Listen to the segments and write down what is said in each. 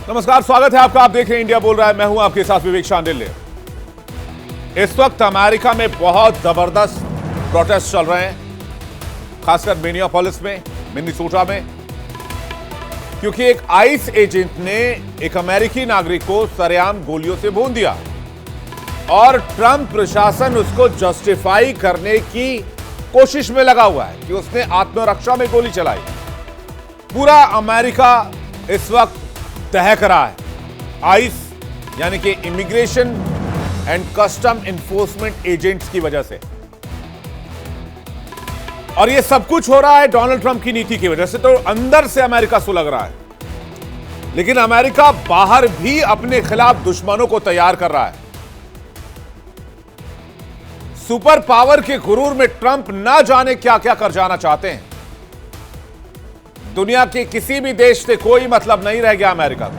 नमस्कार, स्वागत है आपका। आप देख रहे हैं इंडिया बोल रहा है। मैं हूं आपके साथ विवेक शांडिल्य। इस वक्त अमेरिका में बहुत जबरदस्त प्रोटेस्ट चल रहे हैं, खासकर मिनियापोलिस में, मिनेसोटा में, क्योंकि एक आइस एजेंट ने एक अमेरिकी नागरिक को सरेआम गोलियों से भून दिया और ट्रंप प्रशासन उसको जस्टिफाई करने की कोशिश में लगा हुआ है कि उसने आत्मरक्षा में गोली चलाई। पूरा अमेरिका इस वक्त दहक रहा है आइस यानी कि immigration and custom enforcement agents की वजह से, और यह सब कुछ हो रहा है डोनाल्ड ट्रंप की नीति की वजह से। तो अंदर से अमेरिका सुलग रहा है, लेकिन अमेरिका बाहर भी अपने खिलाफ दुश्मनों को तैयार कर रहा है। सुपर पावर के गुरूर में ट्रंप ना जाने क्या क्या कर जाना चाहते हैं। दुनिया के किसी भी देश से कोई मतलब नहीं रह गया अमेरिका को।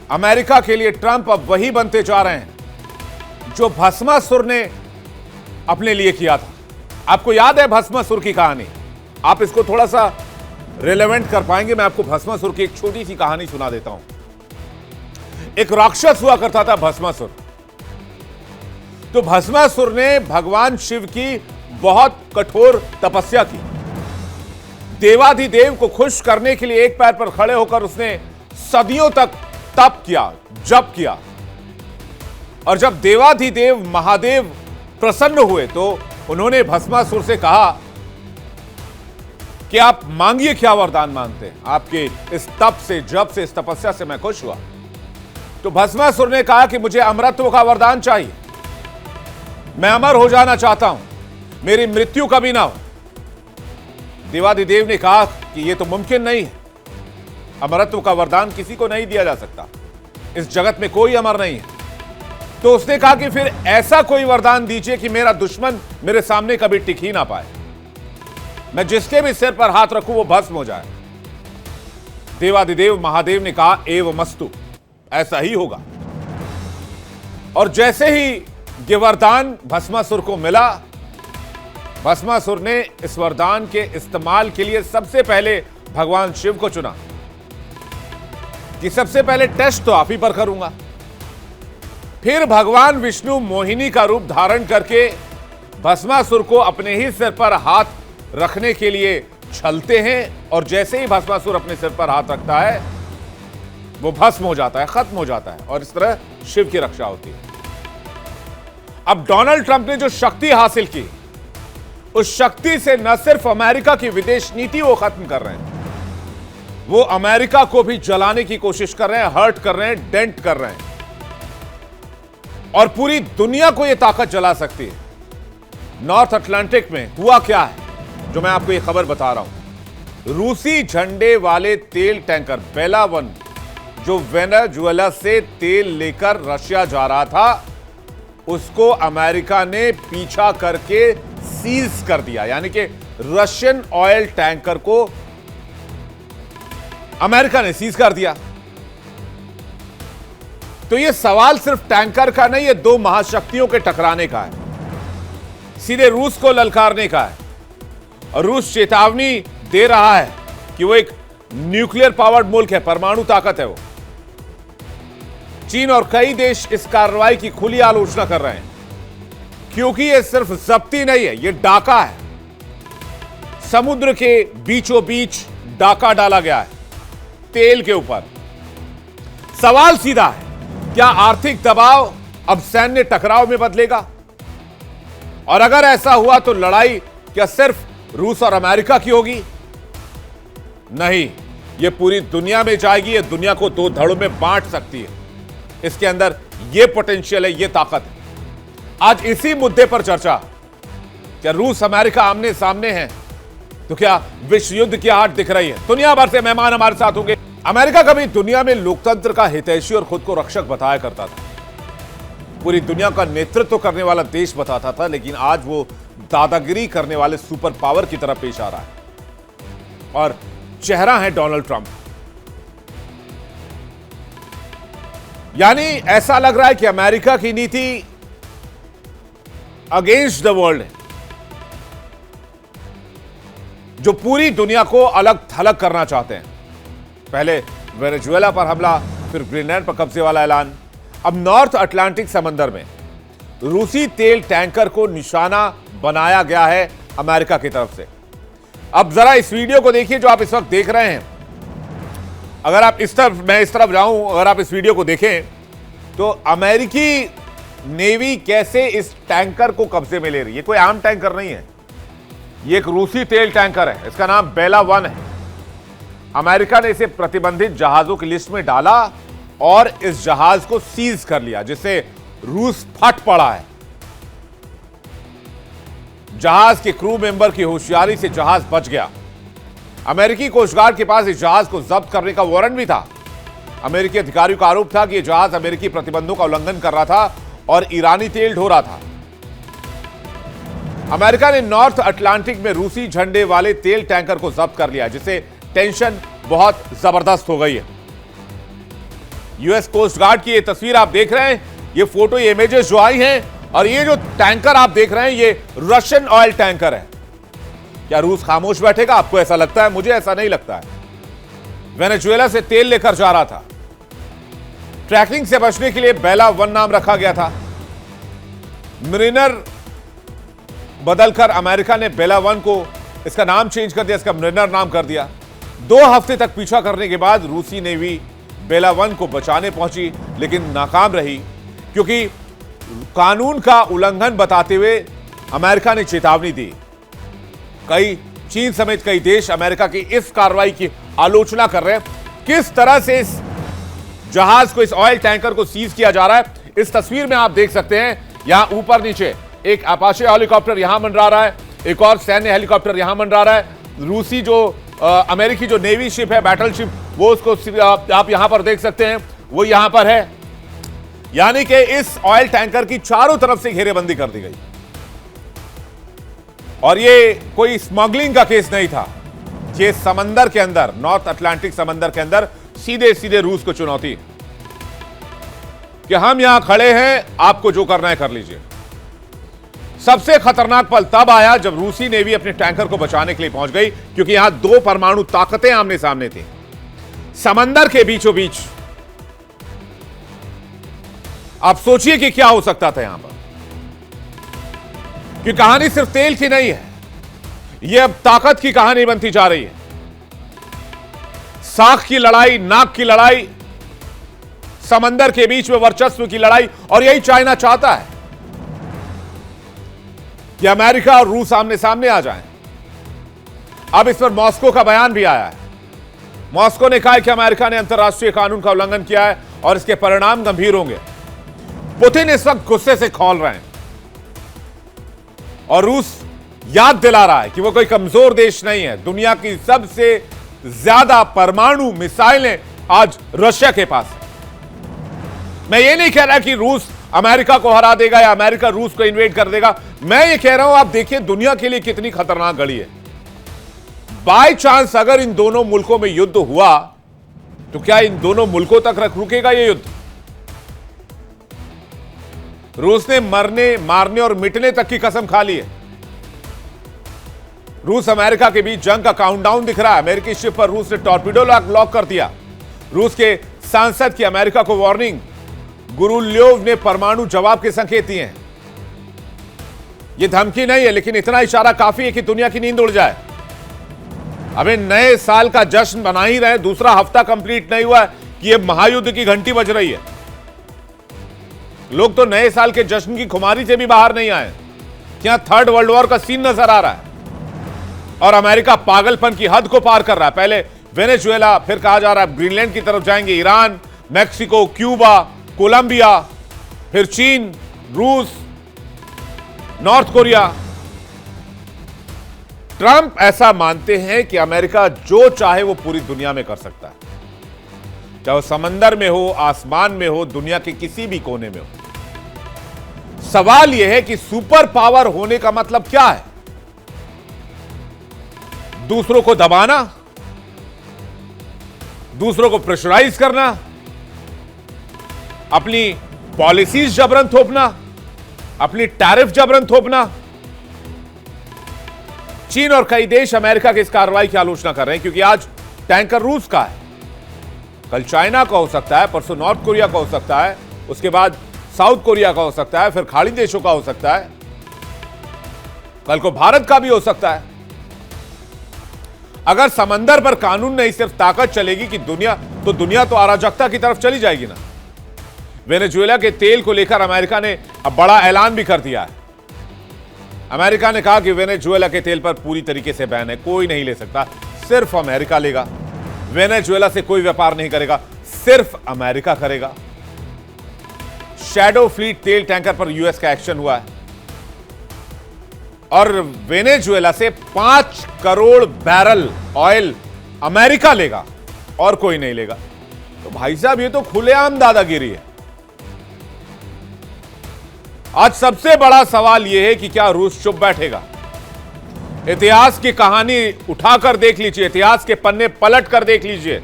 अमेरिका के लिए ट्रंप अब वही बनते जा रहे हैं जो भस्मासुर ने अपने लिए किया था। आपको याद है भस्मासुर की कहानी? आप इसको थोड़ा सा रिलेवेंट कर पाएंगे? मैं आपको भस्मासुर की एक छोटी सी कहानी सुना देता हूं। एक राक्षस हुआ करता था भस्मासुर। तो भस्मासुर ने भगवान शिव की बहुत कठोर तपस्या की। देवाधिदेव को खुश करने के लिए एक पैर पर खड़े होकर उसने सदियों तक तप किया, जप किया, और जब देवाधिदेव महादेव प्रसन्न हुए तो उन्होंने भस्मासुर से कहा कि आप मांगिए, क्या वरदान मांगते हैं? आपके इस तप से, जप से, इस तपस्या से मैं खुश हुआ। तो भस्मासुर ने कहा कि मुझे अमरत्व का वरदान चाहिए, मैं अमर हो जाना चाहता हूं, मेरी मृत्यु कभी ना हो। देवाधिदेव ने कहा कि यह तो मुमकिन नहीं है, अमरत्व का वरदान किसी को नहीं दिया जा सकता, इस जगत में कोई अमर नहीं है। तो उसने कहा कि फिर ऐसा कोई वरदान दीजिए कि मेरा दुश्मन मेरे सामने कभी टिक ही ना पाए, मैं जिसके भी सिर पर हाथ रखूं वो भस्म हो जाए। देवाधिदेव महादेव ने कहा एवमस्तु, ऐसा ही होगा। और जैसे ही यह वरदान भस्मासुर को मिला, भस्मासुर ने इस वरदान के इस्तेमाल के लिए सबसे पहले भगवान शिव को चुना कि सबसे पहले टेस्ट तो आप ही पर करूंगा। फिर भगवान विष्णु मोहिनी का रूप धारण करके भस्मासुर को अपने ही सिर पर हाथ रखने के लिए छलते हैं, और जैसे ही भस्मासुर अपने सिर पर हाथ रखता है वो भस्म हो जाता है, खत्म हो जाता है, और इस तरह शिव की रक्षा होती है। अब डोनाल्ड ट्रंप ने जो शक्ति हासिल की, उस शक्ति से न सिर्फ अमेरिका की विदेश नीति वो खत्म कर रहे हैं, वो अमेरिका को भी जलाने की कोशिश कर रहे हैं, हर्ट कर रहे हैं, डेंट कर रहे हैं, और पूरी दुनिया को ये ताकत जला सकती है। नॉर्थ अटलांटिक में हुआ क्या है जो मैं आपको ये खबर बता रहा हूं। रूसी झंडे वाले तेल टैंकर बेला 1 जो वेनेजुएला से तेल लेकर रशिया जा रहा था, उसको अमेरिका ने पीछा करके सीज कर दिया। यानी कि रशियन ऑयल टैंकर को अमेरिका ने सीज कर दिया। तो यह सवाल सिर्फ टैंकर का नहीं, यह दो महाशक्तियों के टकराने का है, सीधे रूस को ललकारने का है। और रूस चेतावनी दे रहा है कि वो एक न्यूक्लियर पावर्ड मुल्क है, परमाणु ताकत है वो। चीन और कई देश इस कार्रवाई की खुली आलोचना कर रहे हैं, क्योंकि यह सिर्फ जब्ती नहीं है, यह डाका है। समुद्र के बीचों बीच डाका डाला गया है तेल के ऊपर। सवाल सीधा है, क्या आर्थिक दबाव अब सैन्य टकराव में बदलेगा? और अगर ऐसा हुआ तो लड़ाई क्या सिर्फ रूस और अमेरिका की होगी? नहीं, यह पूरी दुनिया में जाएगी। यह दुनिया को दो धड़ों में बांट सकती है। इसके अंदर यह पोटेंशियल है, यह ताकत है। आज इसी मुद्दे पर चर्चा, क्या रूस अमेरिका आमने सामने हैं तो क्या विश्व युद्ध की आहट दिख रही है? दुनिया भर से मेहमान हमारे साथ होंगे। अमेरिका कभी दुनिया में लोकतंत्र का हितैषी और खुद को रक्षक बताया करता था, पूरी दुनिया का नेतृत्व करने वाला देश बताता था, लेकिन आज वो दादागिरी करने वाले सुपर पावर की तरफ पेश आ रहा है, और चेहरा है डोनाल्ड ट्रंप। यानी ऐसा लग रहा है कि अमेरिका की नीति अगेंस्ट द वर्ल्ड है, जो पूरी दुनिया को अलग थलग करना चाहते हैं। पहले वेनेजुएला पर हमला, फिर ग्रीनलैंड पर कब्जे वाला ऐलान। अब नॉर्थ अटलांटिक समंदर में रूसी तेल टैंकर को निशाना बनाया गया है अमेरिका की तरफ से। अब जरा इस वीडियो को देखिए जो आप इस वक्त देख रहे हैं। अगर आप इस तरफ, मैं इस तरफ जाऊं, अगर आप इस वीडियो को देखें तो अमेरिकी नेवी कैसे इस टैंकर को कब्जे में ले रही है। कोई आम टैंकर नहीं है, ये एक रूसी तेल टैंकर है, इसका नाम बेला 1 है। अमेरिका ने इसे प्रतिबंधित जहाजों की लिस्ट में डाला और इस जहाज को सीज कर लिया, जिससे रूस फट पड़ा है। जहाज के क्रू मेंबर की होशियारी से जहाज बच गया। अमेरिकी कोस्ट गार्ड के पास इस जहाज को जब्त करने का वारंट भी था। अमेरिकी अधिकारियों का आरोप था कि यह जहाज अमेरिकी प्रतिबंधों का उल्लंघन कर रहा था और ईरानी तेल ढो रहा था। अमेरिका ने नॉर्थ अटलांटिक में रूसी झंडे वाले तेल टैंकर को जब्त कर लिया, जिससे टेंशन बहुत जबरदस्त हो गई है। यूएस कोस्ट गार्ड की ये तस्वीर आप देख रहे हैं, ये फोटो, ये इमेजेस जो आई हैं, और ये जो टैंकर आप देख रहे हैं ये रशियन ऑयल टैंकर है। क्या रूस खामोश बैठेगा? आपको ऐसा लगता है? मुझे ऐसा नहीं लगता है। वेनेजुएला से तेल लेकर जा रहा था। ट्रैकिंग से बचने के लिए बेला 1 नाम रखा गया था। मरीनर बदलकर अमेरिका ने बेला 1 को इसका नाम चेंज कर दिया, इसका मरीनर नाम कर दिया। 2 हफ्ते तक पीछा करने के बाद रूसी नेवी बेला 1 को बचाने पहुंची, लेकिन नाकाम रही, क्योंकि कानून का उल्लंघन बताते हुए अमेरिका ने चेतावनी दी। चीन समेत कई देश अमेरिका की इस कार्रवाई की आलोचना कर रहे हैं। किस तरह से इस जहाज को, इस ऑयल टैंकर को सीज किया जा रहा है, इस तस्वीर में आप देख सकते हैं। यहां ऊपर नीचे एक अपाचे हेलीकॉप्टर यहां मंडरा रहा है, एक और सैन्य हेलीकॉप्टर यहां मंडरा रहा है। रूसी जो अमेरिकी जो नेवी शिप है, बैटल शिप, वो उसको आप यहां पर देख सकते हैं, वो यहां पर है। यानी कि इस ऑयल टैंकर की चारों तरफ से घेरेबंदी कर दी गई। और ये कोई स्मगलिंग का केस नहीं था, ये समंदर के अंदर, नॉर्थ अटलांटिक समंदर के अंदर सीधे सीधे रूस को चुनौती कि हम यहां खड़े हैं, आपको जो करना है कर लीजिए। सबसे खतरनाक पल तब आया जब रूसी नेवी अपने टैंकर को बचाने के लिए पहुंच गई, क्योंकि यहां 2 परमाणु ताकतें आमने सामने थी, समंदर के बीचों बीच। आप सोचिए कि क्या हो सकता था यहां पर, कि कहानी सिर्फ तेल की नहीं है, यह अब ताकत की कहानी बनती जा रही है। साख की लड़ाई, नाक की लड़ाई, समंदर के बीच में वर्चस्व की लड़ाई, और यही चाइना चाहता है कि अमेरिका और रूस आमने सामने आ जाएं। अब इस पर मॉस्को का बयान भी आया है। मॉस्को ने कहा कि अमेरिका ने अंतर्राष्ट्रीय कानून का उल्लंघन किया है और इसके परिणाम गंभीर होंगे। पुतिन इस वक्त गुस्से से खौल रहे हैं और रूस याद दिला रहा है कि वो कोई कमजोर देश नहीं है। दुनिया की सबसे ज्यादा परमाणु मिसाइलें आज रशिया के पास है। मैं ये नहीं कह रहा कि रूस अमेरिका को हरा देगा या अमेरिका रूस को इन्वेड कर देगा। मैं ये कह रहा हूं, आप देखिए दुनिया के लिए कितनी खतरनाक घड़ी है। बाय चांस अगर इन दोनों मुल्कों में युद्ध हुआ तो क्या इन दोनों मुल्कों तक रुकेगा ये युद्ध? रूस ने मरने, मारने और मिटने तक की कसम खा ली है। रूस अमेरिका के बीच जंग का काउंटडाउन दिख रहा है। अमेरिकी शिप पर रूस ने टॉर्पीडो लॉक कर दिया। रूस के सांसद की अमेरिका को वार्निंग। गुरुल्योव ने परमाणु जवाब के संकेत दिए हैं। यह धमकी नहीं है, लेकिन इतना इशारा काफी है कि दुनिया की नींद उड़ जाए। अबे नए साल का जश्न मना ही रहे, दूसरा हफ्ता कंप्लीट नहीं हुआ कि यह महायुद्ध की घंटी बज रही है। लोग तो नए साल के जश्न की खुमारी से भी बाहर नहीं आए। क्या 3rd वर्ल्ड वॉर का सीन नजर आ रहा है और अमेरिका पागलपन की हद को पार कर रहा है। पहले वेनेजुएला, फिर कहा जा रहा है ग्रीनलैंड की तरफ जाएंगे, ईरान, मैक्सिको, क्यूबा, कोलंबिया, फिर चीन, रूस, नॉर्थ कोरिया। ट्रंप ऐसा मानते हैं कि अमेरिका जो चाहे वो पूरी दुनिया में कर सकता है, चाहे वो समंदर में हो, आसमान में हो, दुनिया के किसी भी कोने में हो। सवाल यह है कि सुपर पावर होने का मतलब क्या है? दूसरों को दबाना, दूसरों को प्रेशराइज करना, अपनी पॉलिसीज जबरन थोपना, अपनी टैरिफ जबरन थोपना। चीन और कई देश अमेरिका की इस कार्रवाई की आलोचना कर रहे हैं, क्योंकि आज टैंकर रूस का है। कल चाइना का हो सकता है, परसों नॉर्थ कोरिया का हो सकता है, उसके बाद साउथ कोरिया का हो सकता है, फिर खाड़ी देशों का हो सकता है, कल को भारत का भी हो सकता है। अगर समंदर पर कानून नहीं, सिर्फ ताकत चलेगी कि दुनिया तो अराजकता की तरफ चली जाएगी ना। वेनेजुएला के तेल को लेकर अमेरिका ने अब बड़ा ऐलान भी कर दिया है। अमेरिका ने कहा कि वेनेजुएला के तेल पर पूरी तरीके से बैन है, कोई नहीं ले सकता, सिर्फ अमेरिका लेगा। वेनेजुएला से कोई व्यापार नहीं करेगा, सिर्फ अमेरिका करेगा। शैडो फ्लीट तेल टैंकर पर यूएस का एक्शन हुआ है और वेनेजुएला से 5 करोड़ बैरल ऑयल अमेरिका लेगा और कोई नहीं लेगा। तो भाई साहब, ये तो खुलेआम दादागिरी है। आज सबसे बड़ा सवाल यह है कि क्या रूस चुप बैठेगा? इतिहास की कहानी उठाकर देख लीजिए, इतिहास के पन्ने पलट कर देख लीजिए,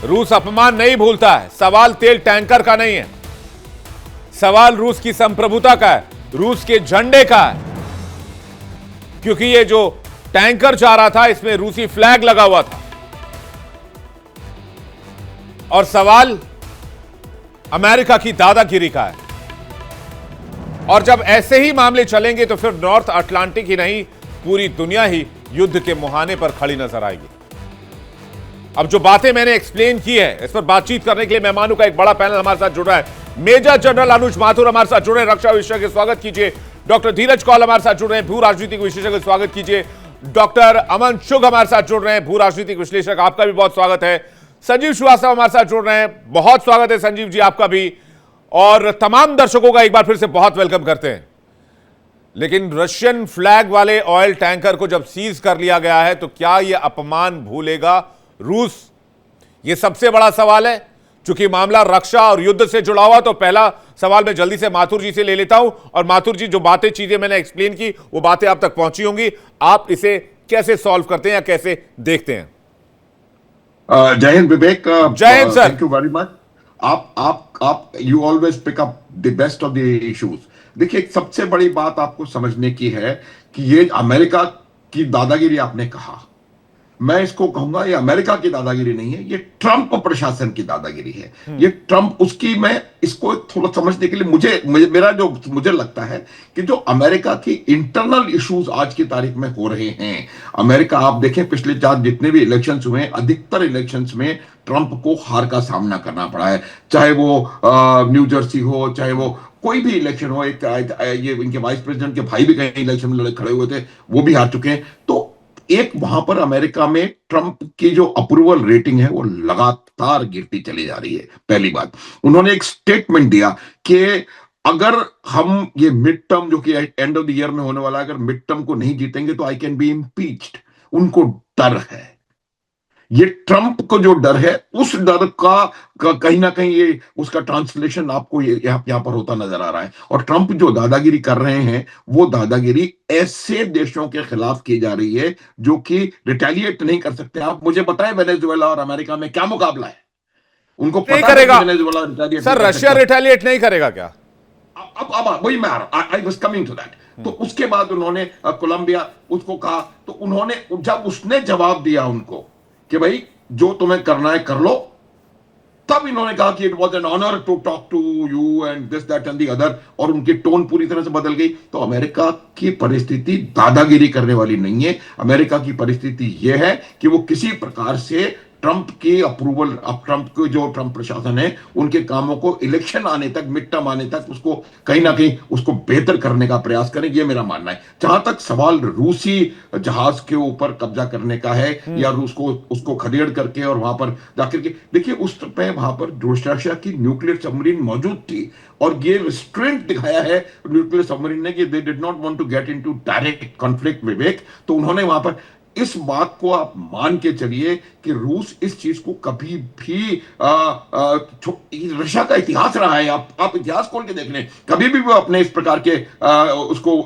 रूस अपमान नहीं भूलता है। सवाल तेल टैंकर का नहीं है, सवाल रूस की संप्रभुता का है, रूस के झंडे का है, क्योंकि ये जो टैंकर जा रहा था इसमें रूसी फ्लैग लगा हुआ था। और सवाल अमेरिका की दादागिरी का है। और जब ऐसे ही मामले चलेंगे तो फिर नॉर्थ अटलांटिक ही नहीं, पूरी दुनिया ही युद्ध के मुहाने पर खड़ी नजर आएगी। अब जो बातें मैंने एक्सप्लेन की है, इस पर बातचीत करने के लिए मेहमानों का एक बड़ा पैनल हमारे साथ जुड़ रहा है। मेजर जनरल अनुज माथुर हमारे साथ जुड़ रहे हैं, रक्षा विशेषज्ञ, स्वागत कीजिए। डॉक्टर धीरज कौल हमारे साथ जुड़ रहे हैं, भू राजनीतिक विशेषज्ञ, स्वागत कीजिए। डॉक्टर अमन शुग हमारे साथ जुड़ रहे हैं, भू राजनीतिक विश्लेषक, आपका भी बहुत स्वागत है। संजीव श्रीवास्तव हमारे साथ जुड़ रहे हैं, बहुत स्वागत है संजीव जी, आपका भी। और तमाम दर्शकों का एक बार फिर से बहुत वेलकम करते हैं। लेकिन रशियन फ्लैग वाले ऑयल टैंकर को जब सीज कर लिया गया है तो क्या यह अपमान भूलेगा रूस? यह सबसे बड़ा सवाल है। चूंकि मामला रक्षा और युद्ध से जुड़ा हुआ, तो पहला सवाल मैं जल्दी से माथुर जी से ले लेता हूं। और माथुर जी, जो बातें चीजें मैंने एक्सप्लेन की वो बातें आप तक पहुंची होंगी, आप इसे कैसे सॉल्व करते हैं या कैसे देखते हैं? जय हिंद विवेक। जय हिंद sir. Thank you very much. आप you always pick up the best of the issues. देखिए, सबसे बड़ी बात आपको समझने की है कि ये अमेरिका की दादागिरी आपने कहा, मैं इसको कहूंगा ये अमेरिका की दादागिरी नहीं है, ये ट्रंप प्रशासन की दादागिरी है। ये ट्रंप, उसकी मैं इसको थोड़ा समझने के लिए मुझे लगता है कि जो अमेरिका की इंटरनल इश्यूज आज की तारीख में हो रहे हैं, अमेरिका, आप देखें पिछले 4 जितने भी इलेक्शंस हुए, अधिकतर इलेक्शंस में ट्रंप को हार का सामना करना पड़ा है। चाहे वो न्यू जर्सी हो, चाहे वो कोई भी इलेक्शन हो। ये इनके वाइस प्रेसिडेंट के भाई भी कहीं इलेक्शन में खड़े हुए थे, वो भी हार चुके हैं। तो एक वहां पर अमेरिका में ट्रंप की जो अप्रूवल रेटिंग है वो लगातार गिरती चली जा रही है। पहली बात, उन्होंने एक स्टेटमेंट दिया कि अगर हम ये मिड टर्म, जो कि एंड ऑफ द ईयर में होने वाला है, अगर मिड टर्म को नहीं जीतेंगे तो आई कैन बी इम्पीच्ड। उनको डर है, ये ट्रंप को जो डर है, उस डर का कहीं ना कहीं ये उसका ट्रांसलेशन आपको यहां पर होता नजर आ रहा है। और ट्रंप जो दादागिरी कर रहे हैं, वो दादागिरी ऐसे देशों के खिलाफ की जा रही है जो कि रिटेलिएट नहीं कर सकते। आप मुझे बताएं, वेनेजुएला और अमेरिका में क्या मुकाबला है? उनको नहीं पता करेगा Venezuela retaliate sir, Russia retaliate नहीं करेगा क्या? अब वही मैं I was coming to that. तो उसके बाद उन्होंने कोलंबिया उसको कहा, तो उन्होंने, जब उसने जवाब दिया उनको कि भाई जो तुम्हें करना है कर लो, तब इन्होंने कहा कि it was an honour to talk to you and this that and the other, और उनकी टोन पूरी तरह से बदल गई। तो अमेरिका की परिस्थिति दादागिरी करने वाली नहीं है। अमेरिका की परिस्थिति यह है कि वो किसी प्रकार से ट्रंप की अप्रूवल, अब ट्रंप के जो ट्रंप प्रशासन है, उनके कामों को इलेक्शन आने तक, मिड टर्म आने तक, उसको कहीं ना कहीं उसको बेहतर करने का प्रयास करें, ये मेरा मानना है। जहां तक सवाल रूसी जहाज के ऊपर कब्जा करने का है या रूस को उसको खदेड़ करके और वहां पर जाकर के, देखिए उस पे वहां पर रशिया की न्यूक्लियर सबमरीन मौजूद थी और ये रिस्ट्रेंट दिखाया है न्यूक्लियर सबमरीन ने कि they did not want to get into direct conflict Vivek. तो उन्होंने वहां पर, इस बात को आप मान के चलिए कि रूस इस चीज को कभी भी रशिया का इतिहास रहा है, आप इतिहास खोल के देख लें, कभी भी वो अपने इस प्रकार के उसको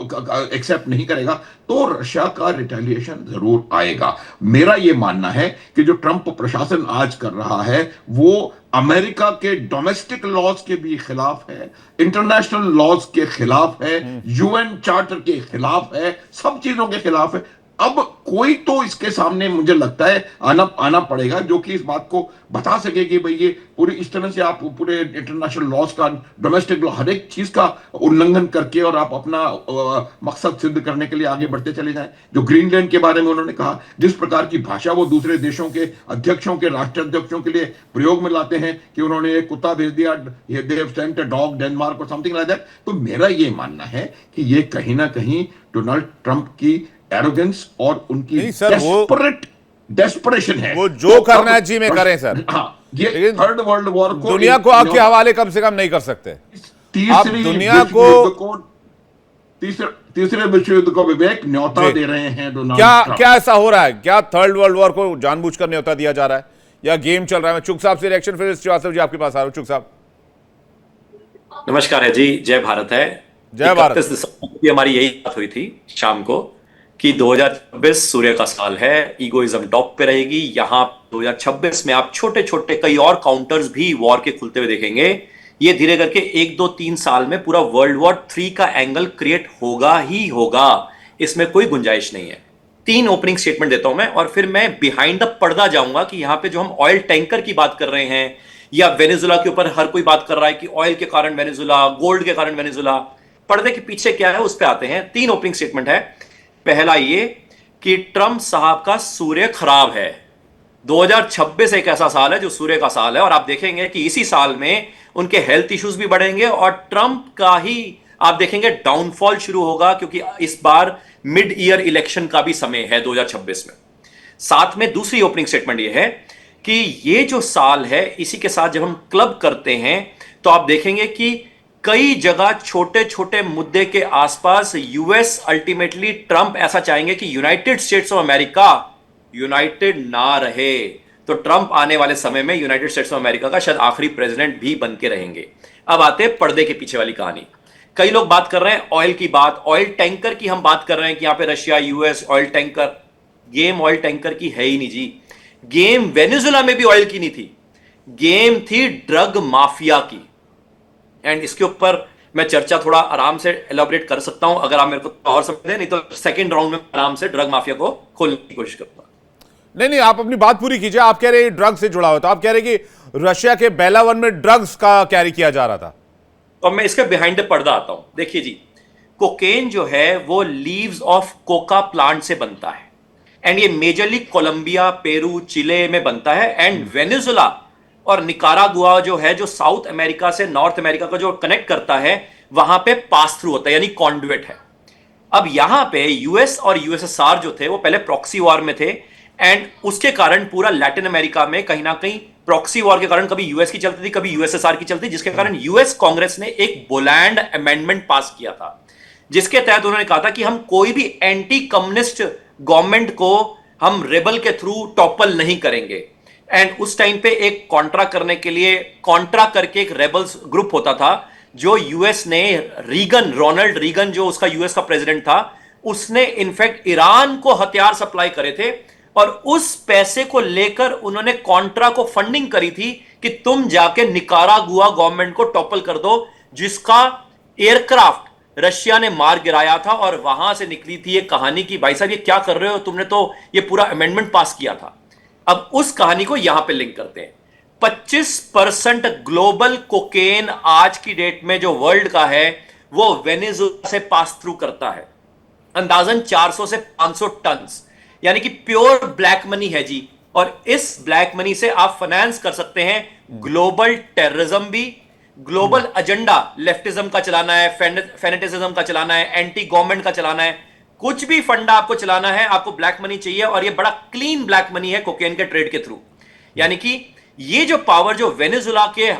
एक्सेप्ट नहीं करेगा। तो रशिया का रिटेलिएशन जरूर आएगा। मेरा ये मानना है कि जो ट्रंप प्रशासन आज कर रहा है वो अमेरिका के डोमेस्टिक लॉज के भी खिलाफ है, इंटरनेशनल लॉज के खिलाफ है, यूएन चार्टर के खिलाफ है, सब चीजों के खिलाफ है। अब कोई तो इसके सामने मुझे लगता है आना आना पड़ेगा, जो कि इस बात को बता सके कि भाई ये पूरी इस तरह से आप पूरे इंटरनेशनल लॉज का, डोमेस्टिक लॉ, हर एक चीज का उल्लंघन करके और आप अपना मकसद सिद्ध करने के लिए आगे बढ़ते चले जाएं। जो ग्रीनलैंड के बारे में उन्होंने कहा, जिस प्रकार की भाषा वो दूसरे देशों के अध्यक्षों के, राष्ट्राध्यक्षों के लिए प्रयोग में लाते हैं कि उन्होंने एक कुत्ता भेज दिया, they have sent a dog Denmark और समथिंग लाइक दैट। तो मेरा ये मानना है कि ये कहीं ना कहीं डोनाल्ड ट्रंप की एरोगेंस और उनकी नहीं सर, डेस्परेशन है। वो जो करना है जी में करें सर। हाँ, ये लेकिन थर्ड वर्ल्ड वॉर को दुनिया को आपके हवाले कम से कम नहीं कर सकते। आप तीसरी दुनिया विश्व युद्ध को तीसरे विश्व युद्ध को विवेक न्योता दे रहे हैं डोनाल्ड ट्रंप। क्या ऐसा हो रहा है? क्या थर्ड वर्ल्ड वॉर को जानबूझकर न्योता दिया जा रहा है या गेम चल रहा है? मैं चुग साहब से रिएक्शन, फिर श्रीवास्तव जी आपके पास आ रहा हूं। चुग साहब नमस्कार है जी, जय भारत है। जय भारत। 31 दिसंबर की हमारी यही बात हुई थी शाम को कि 2026 सूर्य का साल है, ईगोइज्म टॉप पे रहेगी। यहां 2026 में आप छोटे छोटे कई और काउंटर्स भी वॉर के खुलते हुए देखेंगे। ये धीरे करके 1 2 3 साल में पूरा वर्ल्ड वॉर 3 का एंगल क्रिएट होगा ही होगा, इसमें कोई गुंजाइश नहीं है। 3 ओपनिंग स्टेटमेंट देता हूं मैं और फिर मैं बिहाइंड द पर्दा जाऊंगा कि यहां पे जो हम ऑयल टैंकर की बात कर रहे हैं या वेनेजुला के ऊपर हर कोई बात कर रहा है कि ऑयल के कारण वेनेजुला, गोल्ड के कारण वेनेजुला, पर्दे के पीछे क्या है उस पर आते हैं। 3 ओपनिंग स्टेटमेंट है। पहला ये कि ट्रंप साहब का सूर्य खराब है। 2026 एक ऐसा साल है जो सूर्य का साल है और आप देखेंगे कि इसी साल में उनके हेल्थ इश्यूज भी बढ़ेंगे और ट्रंप का ही आप देखेंगे डाउनफॉल शुरू होगा, क्योंकि इस बार मिड ईयर इलेक्शन का भी समय है 2026 में। साथ में दूसरी ओपनिंग स्टेटमेंट यह है कि ये जो साल है इसी के साथ जब हम क्लब करते हैं तो आप देखेंगे कि कई जगह छोटे छोटे मुद्दे के आसपास यूएस अल्टीमेटली ट्रंप ऐसा चाहेंगे कि United states of America United ना रहे। तो ट्रंप आने वाले समय में यूनाइटेड स्टेट्स ऑफ अमेरिका का शायद आखिरी प्रेसिडेंट भी बन के रहेंगे। अब आते हैं पर्दे के पीछे वाली कहानी। कई लोग बात कर रहे हैं ऑयल की बात, ऑयल टैंकर की हम बात कर रहे हैं कि यहां पे Russia US oil tanker. Game oil tanker की है ही नहीं जी। गेम वेनेजुला में भी ऑयल की नहीं थी, गेम थी ड्रग माफिया की। एंड इसके ऊपर मैं चर्चा थोड़ा आराम से एलॉबरेट कर सकता हूं अगर आप मेरे को और समझ दें, नहीं तो सेकंड राउंड में आराम से ड्रग माफिया को खोलने की कोशिश करता हूं। नहीं, आप अपनी बात पूरी कीजिए। आप कह रहे हैं ड्रग से जुड़ा हुआ था, आप कह रहे हैं कि रशिया के बेलावन में ड्रग्स का कैरी किया जा रहा था। तो मैं इसके बिहाइंड द पर्दा आता हूं। देखिए जी, कोकेन जो है वो लीव्स ऑफ कोका प्लांट से बनता है एंड ये मेजरली कोलंबिया, पेरू, चिले में बनता है। एंड वेनेजुला और निकारागुआ जो है, जो साउथ अमेरिका से नॉर्थ अमेरिका को जो कनेक्ट करता है, वहां पे पास थ्रू होता है, यानी कॉन्डुइट है। अब यहां पे यूएस और यूएसएसआर जो थे वो पहले प्रॉक्सी वॉर में थे एंड उसके कारण पूरा लैटिन अमेरिका में कहीं ना कहीं प्रॉक्सी वॉर के कारण कभी यूएस की चलती थी, कभी यूएसएसआर की चलती, जिसके कारण यूएस कांग्रेस ने एक बोलैंड अमेंडमेंट पास किया था, जिसके तहत उन्होंने कहा था कि हम कोई भी एंटी कम्युनिस्ट गवर्नमेंट को हम रेबल के थ्रू टॉपल नहीं करेंगे। एंड उस टाइम पे एक कॉन्ट्रा करने के लिए, कॉन्ट्रा करके एक रेबल्स ग्रुप होता था जो यूएस ने, रीगन, रोनाल्ड रीगन जो उसका यूएस का प्रेसिडेंट था, उसने इनफैक्ट ईरान को हथियार सप्लाई करे थे और उस पैसे को लेकर उन्होंने कॉन्ट्रा को फंडिंग करी थी कि तुम जाके निकारागुआ गवर्नमेंट को टॉपल कर दो, जिसका एयरक्राफ्ट रशिया ने मार गिराया था। और वहां से निकली थी ये कहानी कि भाई साहब ये क्या कर रहे हो, तुमने तो ये पूरा अमेंडमेंट पास किया था। अब उस कहानी को यहां पे लिंक करते हैं। 25% ग्लोबल कोकेन आज की डेट में जो वर्ल्ड का है वो वेनेजुएला से पास थ्रू करता है, अंदाजन 400 से 500 टन, यानी कि प्योर ब्लैक मनी है जी। और इस ब्लैक मनी से आप फाइनेंस कर सकते हैं ग्लोबल टेररिज्म भी, ग्लोबल एजेंडा लेफ्टिज्म का चलाना है, फेनेटिज्म का चलाना है, एंटी गवर्नमेंट का चलाना है, कुछ भी फंडा आपको चलाना है, आपको ब्लैक मनी चाहिए। और ये बड़ा क्लीन ब्लैक मनी है कोकेन के ट्रेड के थ्रू। यानी कि ये जो पावर जो वेनेजुला के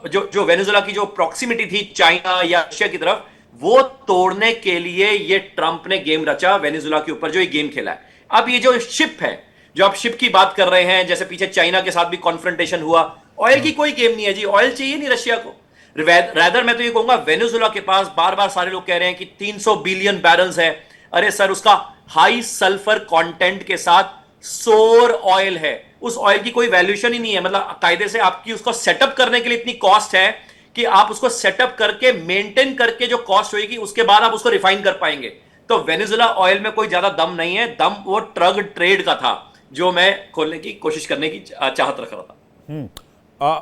जो वेनेजुला की जो प्रॉक्सिमिटी थी चाइना या रशिया की तरफ, वो तोड़ने के लिए ये ट्रंप ने गेम रचा वेनेजुला के ऊपर, जो ये गेम खेला है। अब ये जो शिप है, जो आप शिप की बात कर रहे हैं, जैसे पीछे चाइना के साथ भी कॉन्फ्रंटेशन हुआ, ऑयल की कोई गेम नहीं है जी, ऑयल चाहिए नहीं रशिया को। रैदर मैं तो ये कहूंगा वेनेजुला के पास बार बार सारे लोग कह रहे हैं कि 300 बिलियन बैरल्स है। अरे सर, उसका हाई सल्फर कंटेंट के साथ सोर ऑयल है, उस ऑयल की कोई वैल्यूएशन ही नहीं है। मतलब कायदे से आपकी उसको सेटअप करने के लिए इतनी कॉस्ट है कि आप उसको सेटअप करके मेंटेन करके जो कॉस्ट होगी उसके बाद आप उसको रिफाइन कर पाएंगे। तो वेनेजुएला ऑयल में कोई ज्यादा दम नहीं है, दम वो ट्रग ट्रेड का था जो मैं खोलने की कोशिश करने की चाहत रख रहा था।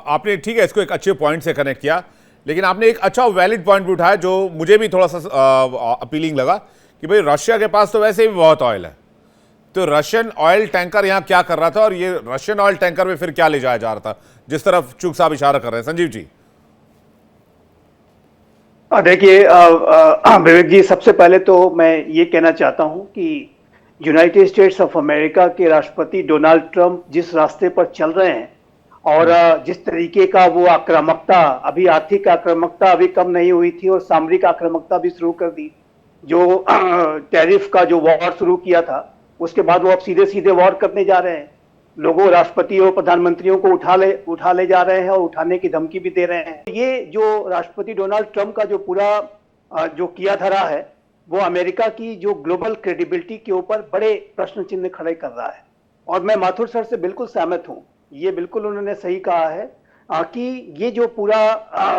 आपने ठीक है इसको एक अच्छे पॉइंट से कनेक्ट किया, लेकिन आपने एक अच्छा वैलिड पॉइंट भी उठाया जो मुझे भी थोड़ा सा अपीलिंग लगा कि भाई रशिया के पास तो वैसे भी बहुत ऑयल है, तो रशियन ऑयल टैंकर यहां क्या कर रहा था और ये रशियन ऑयल टैंकर में फिर क्या ले जाया जा रहा था, जिस तरफ चूक साहब इशारा कर रहे हैं। संजीव जी। देखिए विवेक जी, सबसे पहले तो मैं ये कहना चाहता हूं कि यूनाइटेड स्टेट्स ऑफ अमेरिका के राष्ट्रपति डोनाल्ड ट्रंप जिस रास्ते पर चल रहे हैं और जिस तरीके का वो आक्रामकता, अभी आर्थिक आक्रामकता अभी कम नहीं हुई थी और सामरिक आक्रामकता भी शुरू कर दी, जो टैरिफ का जो वॉर शुरू किया था उसके बाद वो अब सीधे सीधे वॉर करने जा रहे हैं, लोगों राष्ट्रपति और प्रधानमंत्रियों को उठा ले जा रहे हैं और उठाने की धमकी भी दे रहे हैं। ये जो राष्ट्रपति डोनाल्ड ट्रंप का जो पूरा जो किया धरा है वो अमेरिका की जो ग्लोबल क्रेडिबिलिटी के ऊपर बड़े प्रश्न चिन्ह खड़े कर रहा है। और मैं माथुर सर से बिल्कुल सहमत हूं, ये बिल्कुल उन्होंने सही कहा है कि ये जो पूरा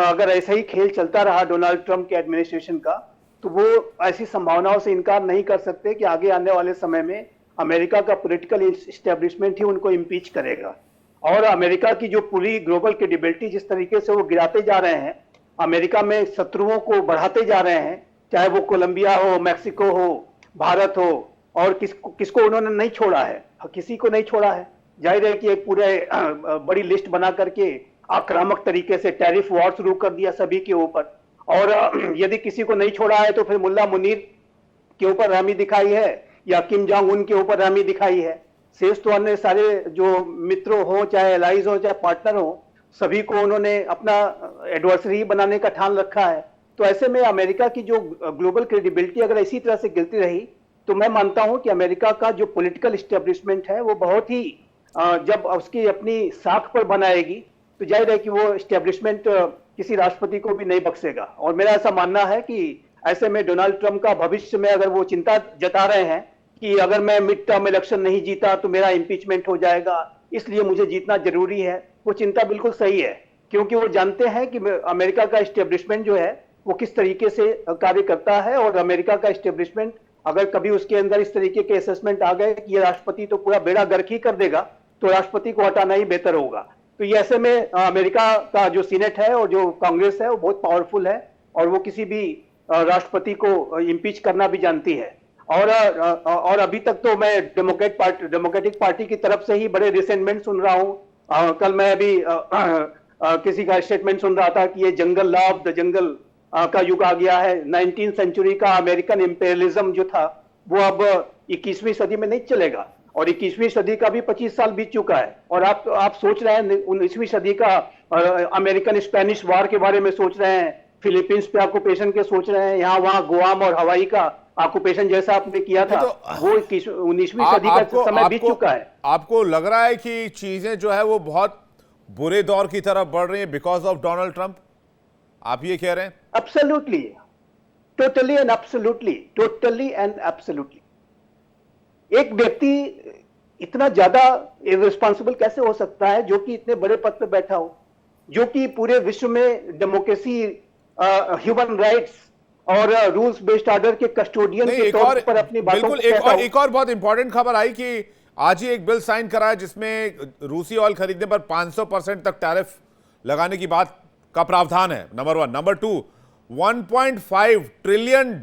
अगर ऐसा ही खेल चलता रहा डोनाल्ड ट्रंप के एडमिनिस्ट्रेशन का, तो वो ऐसी संभावनाओं से इनकार नहीं कर सकते कि आगे आने वाले समय में अमेरिका का पॉलिटिकल इस्टेब्लिशमेंट ही उनको इम्पीच करेगा। और अमेरिका की जो पूरी ग्लोबल क्रेडिबिलिटी जिस तरीके से वो गिराते जा रहे हैं, अमेरिका में शत्रुओं को बढ़ाते जा रहे हैं, चाहे वो कोलंबिया हो, मैक्सिको हो, भारत हो, और किसको उन्होंने नहीं छोड़ा है, किसी को नहीं छोड़ा है। जाहिर है कि एक पूरे बड़ी लिस्ट बना करके आक्रामक तरीके से टैरिफ वॉर शुरू कर दिया सभी के ऊपर। और यदि किसी को नहीं छोड़ा है तो फिर मुल्ला मुनीर के ऊपर रहमी दिखाई है या किम जोंग उन के ऊपर रहमी दिखाई है। शेष तो अन्य सारे जो मित्रों हो, चाहे एलाइज हो, चाहे पार्टनर हो, सभी को उन्होंने अपना एडवर्सरी बनाने का ठान रखा है। तो ऐसे में अमेरिका की जो ग्लोबल क्रेडिबिलिटी अगर इसी तरह से गिरती रही तो मैं मानता हूं कि अमेरिका का जो पॉलिटिकल इस्टेब्लिशमेंट है वो बहुत ही जब उसकी अपनी साख पर बनाएगी तो जाहिर है कि वो इस्टेब्लिशमेंट किसी राष्ट्रपति को भी नहीं बख्शेगा। और मेरा ऐसा मानना है कि ऐसे में डोनाल्ड ट्रंप का भविष्य में अगर वो चिंता जता रहे हैं कि अगर मैं मिड टर्म इलेक्शन नहीं जीता तो मेरा इम्पीचमेंट हो जाएगा, इसलिए मुझे जीतना जरूरी है, वो चिंता बिल्कुल सही है, क्योंकि वो जानते हैं कि अमेरिका का इस्टेब्लिशमेंट जो है वो किस तरीके से कार्य करता है। और अमेरिका का इस्टेब्लिशमेंट अगर कभी उसके अंदर इस तरीके के असेसमेंट आ गए कि ये राष्ट्रपति तो पूरा बेड़ा गर्क ही कर देगा, तो राष्ट्रपति को हटाना ही बेहतर होगा। तो ये ऐसे में अमेरिका का जो सीनेट है और जो कांग्रेस है वो बहुत पावरफुल है और वो किसी भी राष्ट्रपति को इम्पीच करना भी जानती है। और अभी तक तो मैं डेमोक्रेटिक पार्टी की तरफ से ही बड़े रिसेंटमेंट सुन रहा हूं। कल मैं अभी किसी का स्टेटमेंट सुन रहा था कि ये जंगल लॉ ऑफ द जंगल का युग आ गया है। 19वीं सेंचुरी का अमेरिकन इंपेरियलिज्म जो था वो अब 21वीं सदी में नहीं चलेगा, और 21वीं सदी का भी 25 साल बीत चुका है। और आप सोच रहे हैं 19वीं सदी का अमेरिकन स्पेनिश वॉर के बारे में सोच रहे हैं, फिलीपींस पे ऑक्यूपेशन के सोच रहे हैं, यहाँ वहां गुआम और हवाई का ऑक्यूपेशन जैसा आपने किया था, वो 19वीं सदी का समय बीत चुका है। आपको लग रहा है कि चीजें जो है वो बहुत बुरे दौर की तरफ बढ़ रही है बिकॉज ऑफ डोनाल्ड ट्रंप, आप ये कह रहे हैं? Absolutely, totally and absolutely. एक व्यक्ति इतना ज्यादा इररिस्पांसिबल कैसे हो सकता है जो कि इतने बड़े पद पर बैठा हो, जो कि पूरे विश्व में डेमोक्रेसी, ह्यूमन राइट्स और रूल्स बेस्ड ऑर्डर के कस्टोडियन के तौर पर अपनी बातों को एक और बहुत इंपॉर्टेंट खबर आई कि आज ही एक बिल साइन करा है जिसमें रूसी ऑयल खरीदने पर 500% तक टैरिफ लगाने की बात का प्रावधान है, नंबर 1। नंबर 2, $1.5 ट्रिलियन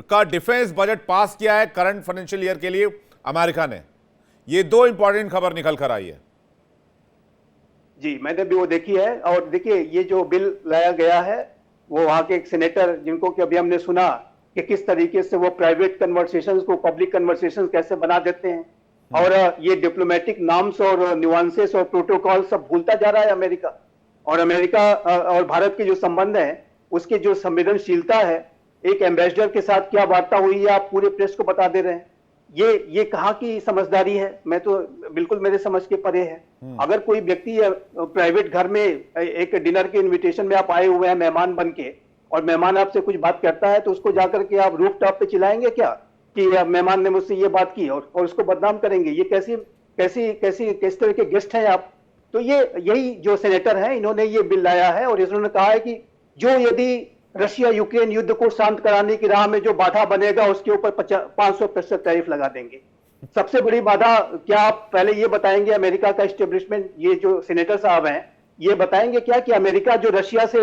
का डिफेंस बजट पास किया है करंट फाइनेंशियल ईयर के लिए अमेरिका ने। ये दो इंपॉर्टेंट खबर निकल कर आई है। जी, मैंने भी वो देखी है। और देखिए, ये जो बिल लाया गया है वो वहां के एक सेनेटर, जिनको कि अभी हमने सुना कि किस तरीके से वो प्राइवेट कन्वर्सेशंस को पब्लिक कन्वर्सेशंस कैसे बना देते हैं, और ये डिप्लोमेटिक नॉर्म्स और न्यूआंसेस और प्रोटोकॉल सब भूलता जा रहा है अमेरिका। और अमेरिका और भारत के जो संबंध है उसकी जो संवेदनशीलता है, एक एम्बेसडर के साथ क्या वार्ता हुई है आप पूरे प्रेस को बता दे रहे हैं, ये कहाँ की समझदारी है? मैं तो बिल्कुल मेरे समझ के परे है। अगर कोई व्यक्ति प्राइवेट घर में एक डिनर के इनविटेशन में आप आए हुए हैं मेहमान बन के, और मेहमान आपसे कुछ बात करता है तो उसको जाकर के आप रूफ टॉप पे चिल्लाएंगे क्या कि मेहमान ने मुझसे ये बात की, और उसको बदनाम करेंगे? ये किस तरह के गेस्ट हैं आप? तो यही जो सेनेटर हैं इन्होंने ये बिल लाया है, और इन्होंने कहा है कि जो यदि रशिया यूक्रेन युद्ध को शांत कराने की राह में जो बाधा बनेगा उसके ऊपर 500% टैरिफ लगा देंगे। सबसे बड़ी बाधा क्या, आप पहले ये बताएंगे अमेरिका का एस्टेब्लिशमेंट, ये जो सीनेटर साहब हैं, ये बताएंगे क्या कि अमेरिका जो रशिया से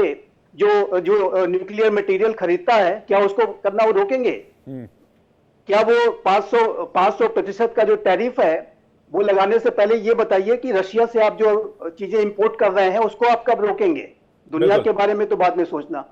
जो जो न्यूक्लियर मटेरियल खरीदता है, क्या उसको करना वो रोकेंगे? क्या वो 500% का जो टैरिफ है वो लगाने से पहले ये बताइए कि रशिया से आप जो चीजें इंपोर्ट कर रहे हैं उसको आप कब रोकेंगे? दुनिया बिल्कुल। के बारे में तो बाद में सोचना,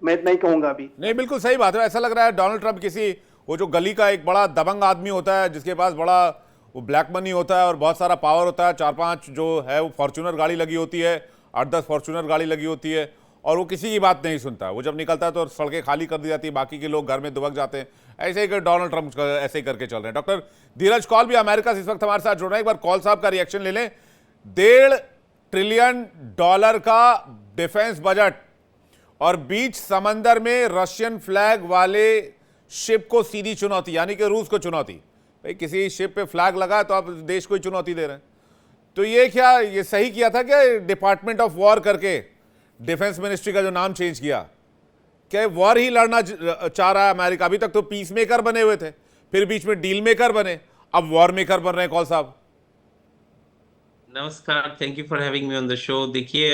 मैं इतना ही कहूंगा अभी। नहीं, बिल्कुल सही बात है। ऐसा लग रहा है डोनाल्ड ट्रंप किसी वो जो गली का एक बड़ा दबंग आदमी होता है जिसके पास बड़ा वो ब्लैक मनी होता है और बहुत सारा पावर होता है, 4-5 जो है वो फॉर्च्यूनर गाड़ी लगी होती है, 8-10 फॉर्च्यूनर गाड़ी लगी होती है, और वो किसी की बात नहीं सुनता। वो जब निकलता है तो सड़कें खाली कर दी जाती है, बाकी के लोग घर में दुबक जाते हैं। ऐसे ही डोनाल्ड ट्रंप ऐसे ही करके चल रहे हैं। डॉक्टर धीरज कौल भी अमेरिका से इस वक्त हमारे साथ जुड़ रहे हैं। एक बार कौल साहब का रिएक्शन ले लें। $1.5 ट्रिलियन का डिफेंस बजट और बीच समंदर में रशियन फ्लैग वाले शिप को सीधी चुनौती, यानी कि रूस को चुनौती। भाई किसी शिप पे फ्लैग लगा है तो आप देश को ही चुनौती दे रहे हैं। तो ये क्या, ये सही किया था क्या डिपार्टमेंट ऑफ वॉर करके डिफेंस मिनिस्ट्री का जो नाम चेंज किया? क्या वॉर ही लड़ना चाह रहा है अमेरिका? अभी तक तो पीस मेकर बने हुए थे, फिर बीच में डील मेकर बने, अब वॉर मेकर बन रहे हैं। कौल साहब नमस्कार, thank you for having me on the show. देखिए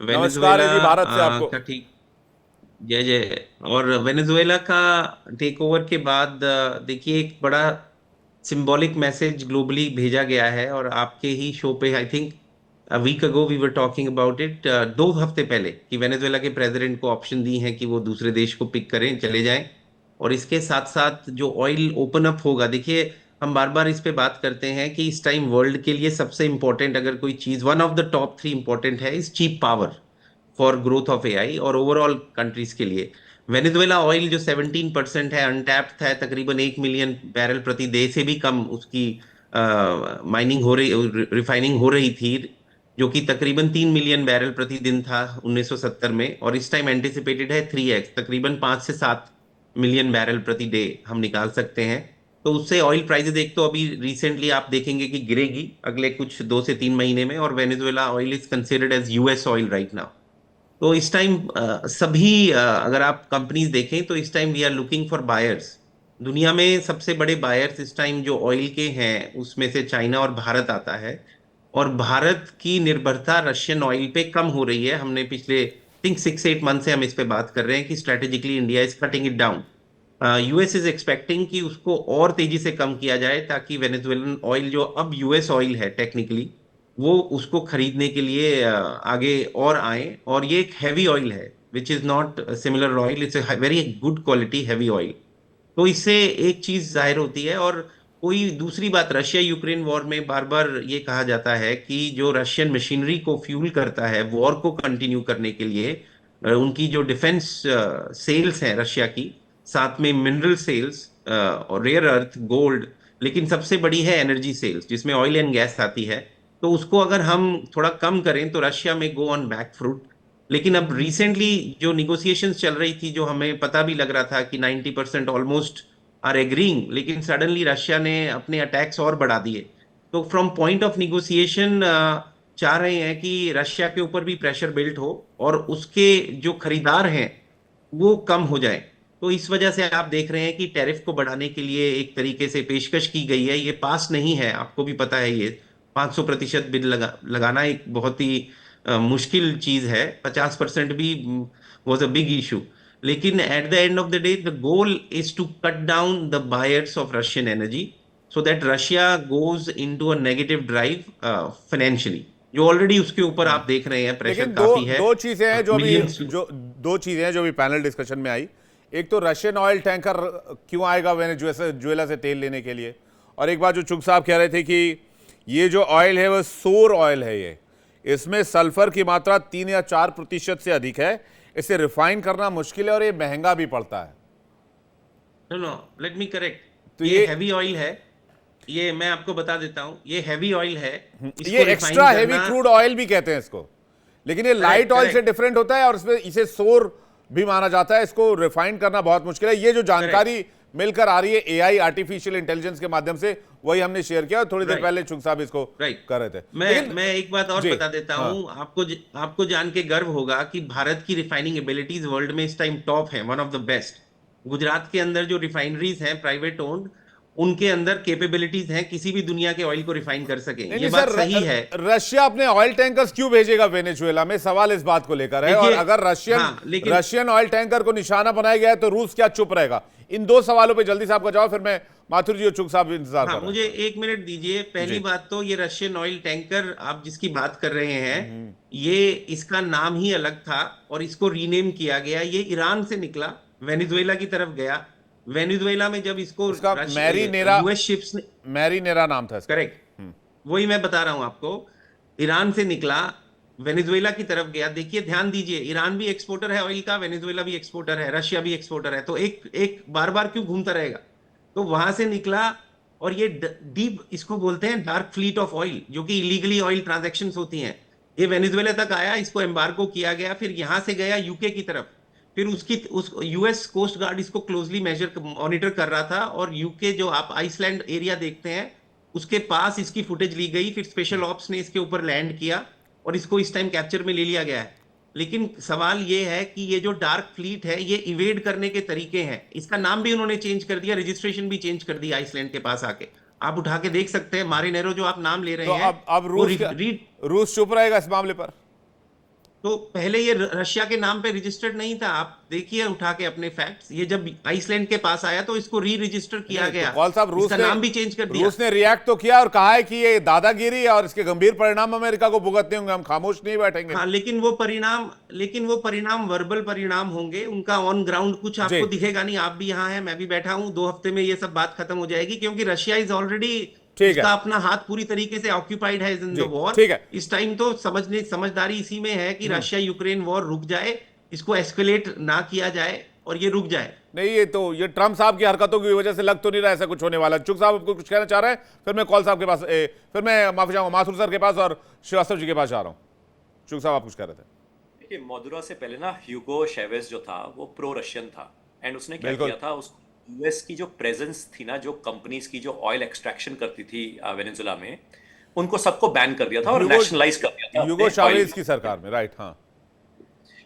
नमस्कार है जी भारत से आपको। का ठीक, जय जय। और वेनेजुएला का टेक ओवर के बाद देखिए एक बड़ा सिंबॉलिक मैसेज ग्लोबली भेजा गया है, और आपके ही शो पे I think a week ago we were talking about it, 2 हफ्ते पहले, कि वेनेजुएला के प्रेसिडेंट को ऑप्शन दी है कि वो दूसरे देश को पिक करें, चले जाएं। और इसके साथ साथ जो ऑयल ओपन अप होगा, देखिए हम बार बार इस पे बात करते हैं कि इस टाइम वर्ल्ड के लिए सबसे इंपॉर्टेंट अगर कोई चीज, one of the top 3 important है, is cheap power for growth of AI और ओवरऑल कंट्रीज के लिए। वेनेजुएला ऑयल जो 17% है, अनटैप्ड है, तकरीबन 1 मिलियन बैरल प्रति डे से भी कम उसकी माइनिंग हो रही, रिफाइनिंग हो रही थी, जो कि तकरीबन 3 मिलियन बैरल प्रति दिन था 1970 में, और इस टाइम एंटिसिपेटेड है 3x, तकरीबन 5 से 7 मिलियन बैरल प्रति डे हम निकाल सकते हैं। तो उससे ऑयल प्राइसेस एक तो अभी रिसेंटली आप देखेंगे कि गिरेगी अगले कुछ 2 से 3 महीने में, और Venezuela oil is considered as US oil right now. तो इस टाइम सभी अगर आप कंपनीज देखें तो इस time we are looking for buyers. दुनिया में सबसे बड़े बायर्स इस टाइम जो ऑयल के हैं उसमें से चाइना और भारत आता है, और भारत की निर्भरता रशियन ऑयल पे कम हो रही है। हमने पिछले थिंक 6-8 मंथ से हम इस पे बात कर रहे हैं कि strategically India is cutting it down. US is expecting कि उसको और तेजी से कम किया जाए, ताकि वेनेजुएलन ऑयल जो अब यूएस ऑयल है टेक्निकली, वो उसको खरीदने के लिए आगे और आए। और ये एक हैवी ऑयल है which is not similar oil, it's a very good quality heavy oil. तो इससे एक चीज जाहिर होती है। और कोई दूसरी बात, रशिया यूक्रेन वॉर में बार बार ये कहा जाता है कि जो रशियन मशीनरी को फ्यूल करता है वॉर को कंटिन्यू करने के लिए, उनकी जो डिफेंस सेल्स हैं रशिया की, साथ में मिनरल सेल्स और रेयर अर्थ गोल्ड, लेकिन सबसे बड़ी है एनर्जी सेल्स जिसमें ऑयल एंड गैस आती है। तो उसको अगर हम थोड़ा कम करें तो रशिया में गो ऑन बैक फ्रूट। लेकिन अब रिसेंटली जो निगोशिएशंस चल रही थी, जो हमें पता भी लग रहा था कि 90% ऑलमोस्ट आर एग्रीइंग, लेकिन सडनली रशिया ने अपने अटैक्स और बढ़ा दिए। तो फ्रॉम पॉइंट ऑफ निगोशिएशन चाह रहे हैं कि रशिया के ऊपर भी प्रेशर बिल्ट हो और उसके जो खरीदार हैं वो कम हो जाए। तो इस वजह से आप देख रहे हैं कि टैरिफ को बढ़ाने के लिए एक तरीके से पेशकश की गई है। ये पास नहीं है, आपको भी पता है, ये 500% बिल लगाना एक बहुत ही मुश्किल चीज है। 50% भी वॉज अ बिग इशू। लेकिन at the end of the day the goal is to cut down the buyers of Russian energy so that Russia goes into a negative drive financially, जो already उसके ऊपर आप देख रहे हैं pressure काफी है। दो चीजें हैं जो भी पैनल डिस्कशन में आई। एक तो रशियन ऑयल टैंकर क्यों आएगा वेनेजुएला से तेल लेने के लिए, और एक बात जो चुग साहब कह रहे थे कि ये जो ऑयल है वो सोर ऑयल है, ये इसमें सल्फर की मात्रा 3 या 4% से अधिक है, इसे रिफाइन करना मुश्किल है और ये महंगा भी पड़ता है। नो लेट मी करेक्ट, तो ये हैवी ऑयल है, ये मैं आपको बता देता हूं, ये हैवी ऑयल है। ये एक्स्ट्रा हैवी क्रूड ऑयल भी कहते हैं इसको, लेकिन ये लाइट ऑयल से डिफरेंट होता है और इसमें इसे सोर भी माना जाता है। इसको रिफाइन करना बहुत मुश्किल है। ये जो जानकारी मिलकर आ रही है एआई, आर्टिफिशियल इंटेलिजेंस के माध्यम से, वही हमने शेयर किया और थोड़ी देर Right. पहले चुंग साहब इसको Right. कर रहे थे। मैं एक बात और जी, बता देता हाँ। हूँ आपको। आपको जान के गर्व होगा कि भारत की रिफाइनिंग एबिलिटीज वर्ल्ड में इस टाइम टॉप है, one of the best. Gujarat के अंदर जो रिफाइनरीज हैं प्राइवेट ओन्ड, उनके अंदर कैपेबिलिटीज हैं किसी भी दुनिया के ऑयल को रिफाइन कर सकें। नहीं ये नहीं बात सर, सही है। रशिया अपने ऑयल टैंकर्स क्यों भेजेगा वेनेजुएला में, सवाल इस बात को लेकर है। और देखिए, अगर हाँ, रशियन ऑयल टैंकर को निशाना बनाया गया है तो रूस क्या चुप रहेगा? इन दो सवालों पे जल्दी से आपका जवाब, फिर मैं माथुर जी और चुग साहब इंतजार कर हाँ, रहे हैं। मुझे 1 मिनट दीजिए। पहली जी। बात तो ये रशियन ऑयल टैंकर आप जिसकी बात कर रहे हैं, ये इसका नाम ही अलग था और इसको रीनेम किया गया। ये ईरान से निकला, वेनेजुएला की तरफ गया। वेनेजुएला में जब इसको उसका मैरीनेरा, यूएस शिप्स ने, मैरीनेरा नाम था इसका। करेक्ट, वही मैं बता रहा हूं आपको। ईरान से निकला, वेनेजुएला की तरफ गया। देखिए, ध्यान दीजिए, ईरान भी एक्सपोर्टर है ऑयल का, वेनेजुएला भी एक्सपोर्टर है, रशिया भी एक्सपोर्टर है, तो एक बार बार क्यों घूमता रहेगा? तो वहां से निकला और ये डीप, इसको बोलते हैं डार्क फ्लीट ऑफ ऑयल, जो कि इलीगली ऑयल ट्रांजैक्शन होती हैं। ये वेनेजुएला तक आया, इसको एम्बार्गो किया गया, फिर यहां से गया यूके की तरफ। फिर उस यूएस कोस्ट गार्ड इसको क्लोजली मॉनिटर कर रहा था, और यूके, जो आप आइसलैंड एरिया देखते हैं, उसके पास इसकी फुटेज ली गई। फिर स्पेशल ऑप्स ने इसके ऊपर लैंड किया और इसको इस टाइम कैप्चर में ले लिया गया है। लेकिन सवाल ये है कि ये जो डार्क फ्लीट है, ये इवेड करने के तरीके हैं। इसका नाम भी उन्होंने चेंज कर दिया, रजिस्ट्रेशन भी चेंज कर दिया आइसलैंड के पास आके। आप उठा के देख सकते हैं, मारिनेरो जो आप नाम ले रहे तो हैं, अब वो रूस चुप रहेगा इस मामले पर? तो पहले ये रशिया के नाम पे रजिस्टर्ड नहीं था। आप देखिए उठा के अपने फैक्ट्स, ये जब आइसलैंड के पास आया तो इसको री रजिस्टर किया नहीं, गया। तो कौल साहब, इसका नाम भी चेंज कर दिया। रूस ने रिएक्ट तो किया और कहा है कि ये दादागिरी है और इसके गंभीर परिणाम अमेरिका को भुगतने होंगे, हम खामोश नहीं बैठेंगे। हाँ, लेकिन वो परिणाम वर्बल परिणाम होंगे, उनका ऑन ग्राउंड कुछ आपको दिखेगा नहीं। आप भी यहाँ हैं, मैं भी बैठा हूँ, 2 हफ्ते में ये सब बात खत्म हो जाएगी, क्योंकि रशिया इज ऑलरेडी, ठीक है, उसका अपना हाथ पूरी तरीके से ऑक्यूपाइड है इन द वॉर। ठीक है, इस टाइम तो समझदारी इसी में है कि रशिया यूक्रेन वॉर रुक जाए, इसको एस्केलेट ना किया जाए और ये रुक जाए। नहीं, ये ट्रम्प साहब की हरकतों की वजह से लग तो नहीं रहा ऐसा कुछ होने वाला। चुग साहब आपको कुछ कहना चाह रहे हैं, फिर मैं कौल साहब के पास, फिर मैं माफी चाहूंगा माथुर सर के पास और श्रीवास्तव जी के पास जा रहा हूँ। चुग साहब आप कुछ कह रहे थे? देखिए, मदुरा से पहले ना ह्यूगो चेवेज जो था वो प्रो रशियन था, एंड उसने क्या किया था, उस यूएस की जो प्रेजेंस थी ना, जो कंपनीज की जो ऑयल एक्सट्रैक्शन करती थी वेनेजुएला में, उनको सबको बैन कर दिया था और नेशनलाइज कर दिया था ह्यूगो चावेज की सरकार में, राइट? हाँ।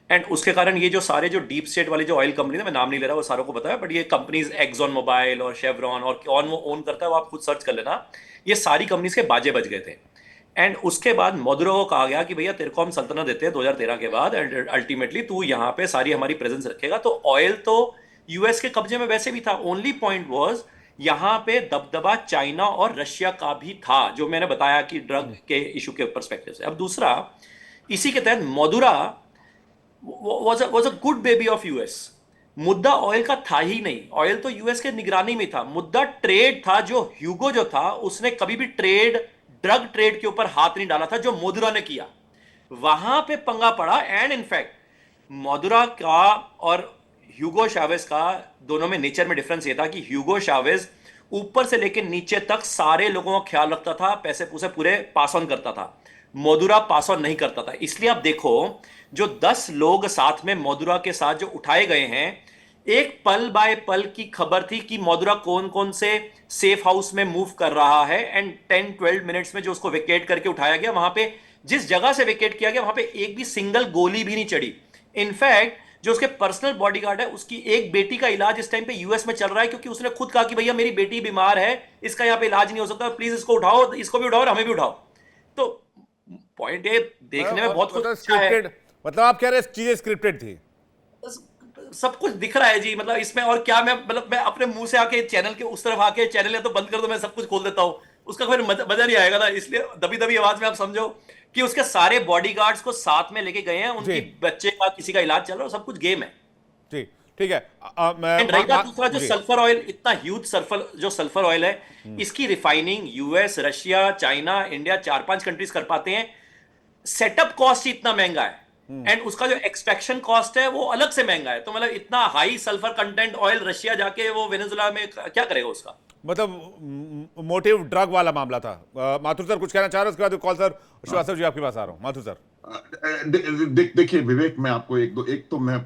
एंड उसके कारण ये जो सारे जो डीप स्टेट वाली जो ऑयल कंपनी है, मैं नाम नहीं ले रहा, वो सारों को पता है, बट ये कंपनीज एक्सॉन मोबाइल और शेवरॉन और कौन वो ओन करता है वो आप खुद सर्च कर लेना, ये सारी कंपनीज के बाजे बज गए थे। एंड उसके बाद मदुरो को कहा गया कि भैया तेरे को हम सल्तनत देते हैं 2013 के बाद, एंड अल्टीमेटली तू यहाँ पे सारी हमारी प्रेजेंस रखेगा। तो ऑयल तो यूएस के कब्जे में वैसे भी था, ओनली पॉइंट वाज यहाँ पे दबदबा चाइना और रशिया का भी था, जो मैंने बताया कि ड्रग के इशू के पर्सपेक्टिव से। अब दूसरा, इसी के तहत Madura was a good baby of US. मुद्दा ऑयल का था ही नहीं, ऑयल तो यूएस के निगरानी में था, मुद्दा ट्रेड था। जो ह्यूगो जो था उसने कभी भी ड्रग ट्रेड के ऊपर हाथ नहीं डाला था, जो मदुरा ने किया, वहां पे पंगा पड़ा। एंड इनफैक्ट मदुरा का और ह्यूगो चावेज का दोनों में नेचर में डिफरेंस ये था कि ह्यूगो चावेज ऊपर से लेकर नीचे तक सारे लोगों का ख्याल रखता था, पैसे पूसे पूरे पास ऑन करता था, मदुरा पास ऑन नहीं करता था। इसलिए आप देखो, जो 10 लोग साथ में मदुरा के साथ जो उठाए गए हैं, एक पल बाय पल की खबर थी कि मदुरा कौन कौन से सेफ हाउस में मूव कर रहा है, एंड 10-12 मिनट्स में जो उसको वेकेट करके उठाया गया, वहां पे जिस जगह से वेकेट किया गया वहां पे एक भी सिंगल गोली भी नहीं चढ़ी। इनफैक्ट जो उसके पर्सनल बॉडीगार्ड है, उसकी एक बेटी का इलाज इस टाइम पे यूएस में चल रहा है, क्योंकि उसने खुद कहा कि भैया मेरी बेटी बीमार है, इसका यहाँ पे इलाज नहीं हो सकता, प्लीज इसको उठाओ, इसको भी उठाओ और हमें भी उठाओ। तो पॉइंट ये देखने में बहुत कुछ स्क्रिप्टेड, मतलब आप कह रहे हैं चीजें स्क्रिप्टेड थी? सब कुछ दिख रहा है जी, मतलब इसमें और क्या, मैं अपने मुंह से आके चैनल के उस तरफ आके चैनल है तो बंद कर दो, मैं सब कुछ खोल देता हूं, उसका फिर मजा नहीं आएगा ना। इसलिए दबी दबी आवाज में आप समझो कि उसके सारे बॉडीगार्ड्स को साथ में लेके गए हैं, उनकी बच्चे का किसी का इलाज चल रहा है, सब कुछ गेम है। ठीक है। दूसरा जो सल्फर ऑयल, इतना ह्यूज सल्फर ऑयल है, इसकी refining US, Russia, China, India 4-5 countries कर पाते हैं। सेटअप कॉस्ट ही इतना महंगा है, एंड उसका जो एक्सट्रैक्शन कॉस्ट है वो अलग से महंगा है। तो मतलब इतना high sulphur content oil Russia जाके वो वेनेजुएला में क्या करेगा उसका? मतलब मोटिव ड्रग वाला मामला था। माथुर सर कुछ कहना चाह रहे हैं, उसके बाद कॉल सर श्रीवास्तव जी आपके पास आ रहा हूं। माथुर सर। देखिए विवेक, मैं आपको एक तो मैं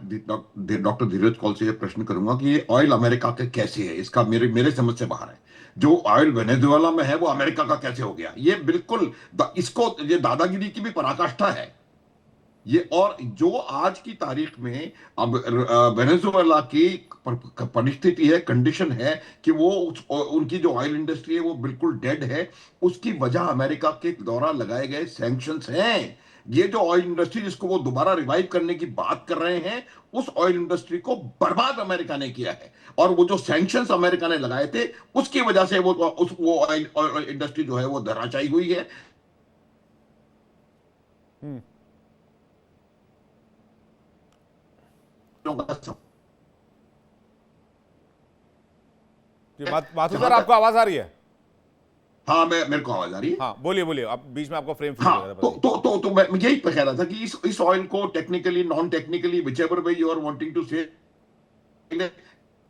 डॉक्टर धीरज कौल से ये प्रश्न करूंगा कि ये ऑयल अमेरिका के कैसे है, इसका मेरे मेरे समझ से बाहर है। जो ऑयल वेनेजुएला में है वो अमेरिका का कैसे हो गया, ये बिल्कुल इसको ये दादागिरी की भी पराकाष्ठा है ये। और जो आज की तारीख में अब वेनेजुएला की परिस्थिति है, कंडीशन है कि वो उनकी जो ऑयल इंडस्ट्री है वो बिल्कुल डेड है। उसकी वजह अमेरिका के द्वारा लगाए गए सैंक्शंस हैं। ये जो ऑयल इंडस्ट्री जिसको वो दोबारा रिवाइव करने की बात कर रहे हैं, उस ऑयल इंडस्ट्री को बर्बाद अमेरिका ने किया है। और वो जो सैंक्शंस अमेरिका ने लगाए थे उसकी वजह से वो ऑयल इंडस्ट्री जो है वो धराशायी हुई है। माथुर सर, आपको आवाज आ रही है? हाँ, मेरे को आवाज आ रही है। हाँ, बोलिए बोलिए, अब बीच में आपको फ्रेम हाँ, तो मैं यही कह रहा था कि इस ऑयल को technically, non technically, whichever way you are wanting to say,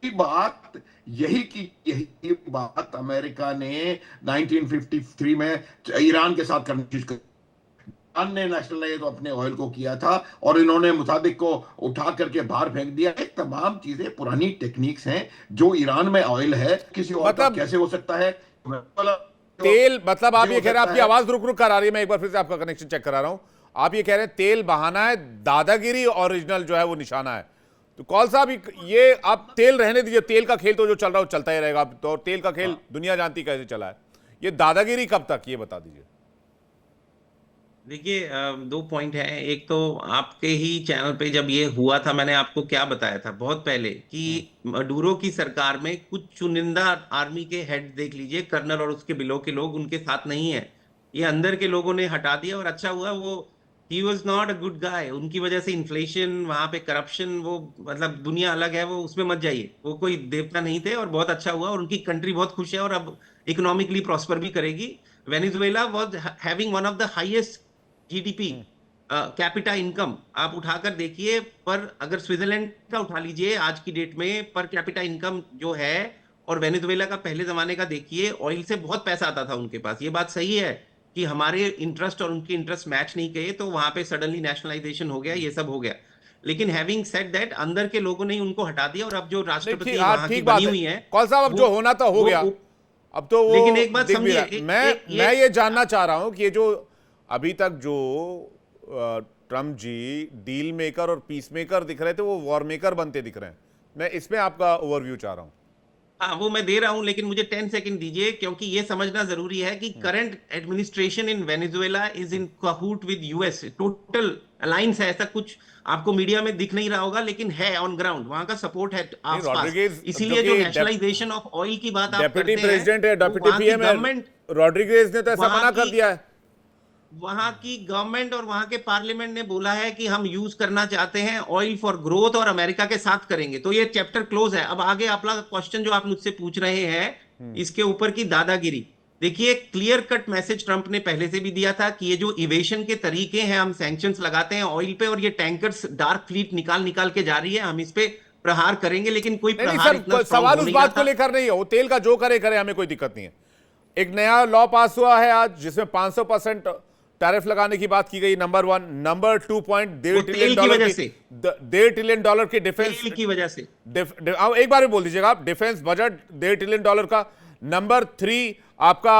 बात यही बात अमेरिका ने 1953 में ईरान के साथ करने की कोशिश की। ईरान ने नेशनलाइज अपने ऑयल को किया था और इन्होंने मुसादिक को उठा करके बाहर फेंक दिया। एक तमाम चीजें पुरानी टेक्निक्स हैं। जो ईरान में ऑयल है किसी और का कैसे हो सकता है? तेल, मतलब आप ये कह रहे हैं, आपकी आवाज रुक रुक कर आ रही है, मैं एक बार फिर से आपका कनेक्शन चेक करा रहा हूं। आप ये कह रहे हैं तेल बहाना है, दादागिरी ओरिजिनल जो है वो निशाना है। तो कौल साहब, ये आप तेल रहने दीजिए, तेल का खेल तो जो चल रहा है वो चलता ही रहेगा। तो तेल का खेल दुनिया जानती कैसे चला है, ये दादागिरी कब तक, ये बता दीजिए। देखिए, दो पॉइंट है। एक तो आपके ही चैनल पे जब ये हुआ था, मैंने आपको क्या बताया था बहुत पहले कि मडूरो की सरकार में कुछ चुनिंदा आर्मी के हेड देख लीजिए, कर्नल और उसके बिलो के लोग उनके साथ नहीं है। ये अंदर के लोगों ने हटा दिया और अच्छा हुआ। वो he was not a good guy. उनकी वजह से इन्फ्लेशन, वहां पे करप्शन, वो मतलब दुनिया अलग है, वो उसमें मत जाइए। वो कोई देवता नहीं थे और बहुत अच्छा हुआ और उनकी कंट्री बहुत खुश है और अब इकोनॉमिकली प्रॉस्पर भी करेगी। Venezuela was having one of the highest GDP capita income, आप उठाकर देखिए। पर अगर स्विट्जरलैंड का उठा लीजिए आज की डेट में, पर कैपिटा इनकम जो है, और वेनेजुएला का पहले जमाने का देखिए, ऑयल से बहुत पैसा आता था उनके पास। ये बात सही है कि हमारे इंटरेस्ट और उनके इंटरेस्ट मैच नहीं किए, तो वहां पे सडनली नेशनलाइजेशन हो गया, ये सब हो गया। लेकिन हैविंग सेड दैट, अंदर के लोगों ने उनको हटा दिया और अब जो राष्ट्रपति वहां की बनी हुई है, कौल साहब, अब जो होना था हो गया। अब तो वो, लेकिन एक बात समझिए, मैं ये जानना चाह रहा हूं कि ये जो अभी तक जो ट्रम्प जी डील मेकर और पीस मेकर दिख रहे थे, वो वॉर मेकर बनते दिख रहे हैं। मैं इसमें आपका ओवरव्यू चाह रहा हूं। हाँ, वो मैं दे रहा हूं, लेकिन मुझे 10 सेकंड दीजिए, क्योंकि ये समझना जरूरी है कि current administration in Venezuela is in कहूट with US. Total alliance है, ऐसा कुछ आपको मीडिया में दिख नहीं रहा होगा, लेकिन है ऑन ग्राउंड, वहां का सपोर्ट है आसपास। इसीलिए जो नेशनलाइजेशन ऑफ ऑयल की बात आप करते हैं, प्रेसिडेंट है, डिप्टी पीएम है, रॉड्रिगेज ने तो ऐसा मना कर दिया है। वहां की गवर्नमेंट और वहां के पार्लियामेंट ने बोला है कि हम यूज करना चाहते हैं ऑयल फॉर ग्रोथ और अमेरिका के साथ करेंगे, तो ये चैप्टर क्लोज है। अब आगे आपका क्वेश्चन जो आप मुझसे पूछ रहे हैं इसके ऊपर की दादागिरी, देखिए क्लियर कट मैसेज ट्रंप ने पहले से भी दिया था कि ये जो इवेशन के तरीके हैं, हम सैंक्शंस लगाते हैं ऑयल पे और ये टैंकर्स डार्क फ्लीट निकाल के जा रही है, हम इस पे प्रहार करेंगे। लेकिन कोई प्रहार इतना सवाल उस बात को लेकर नहीं है, वो तेल का जो करे हमें कोई दिक्कत नहीं है। एक नया लॉ पास हुआ है आज जिसमें 500% टैरिफ लगाने की बात की गई, नंबर 1। नंबर 2 $1.5 ट्रिलियन की डिफेंस की वजह से, एक बार में बोल दीजिएगा आप, डिफेंस बजट $1.5 ट्रिलियन का। नंबर 3 आपका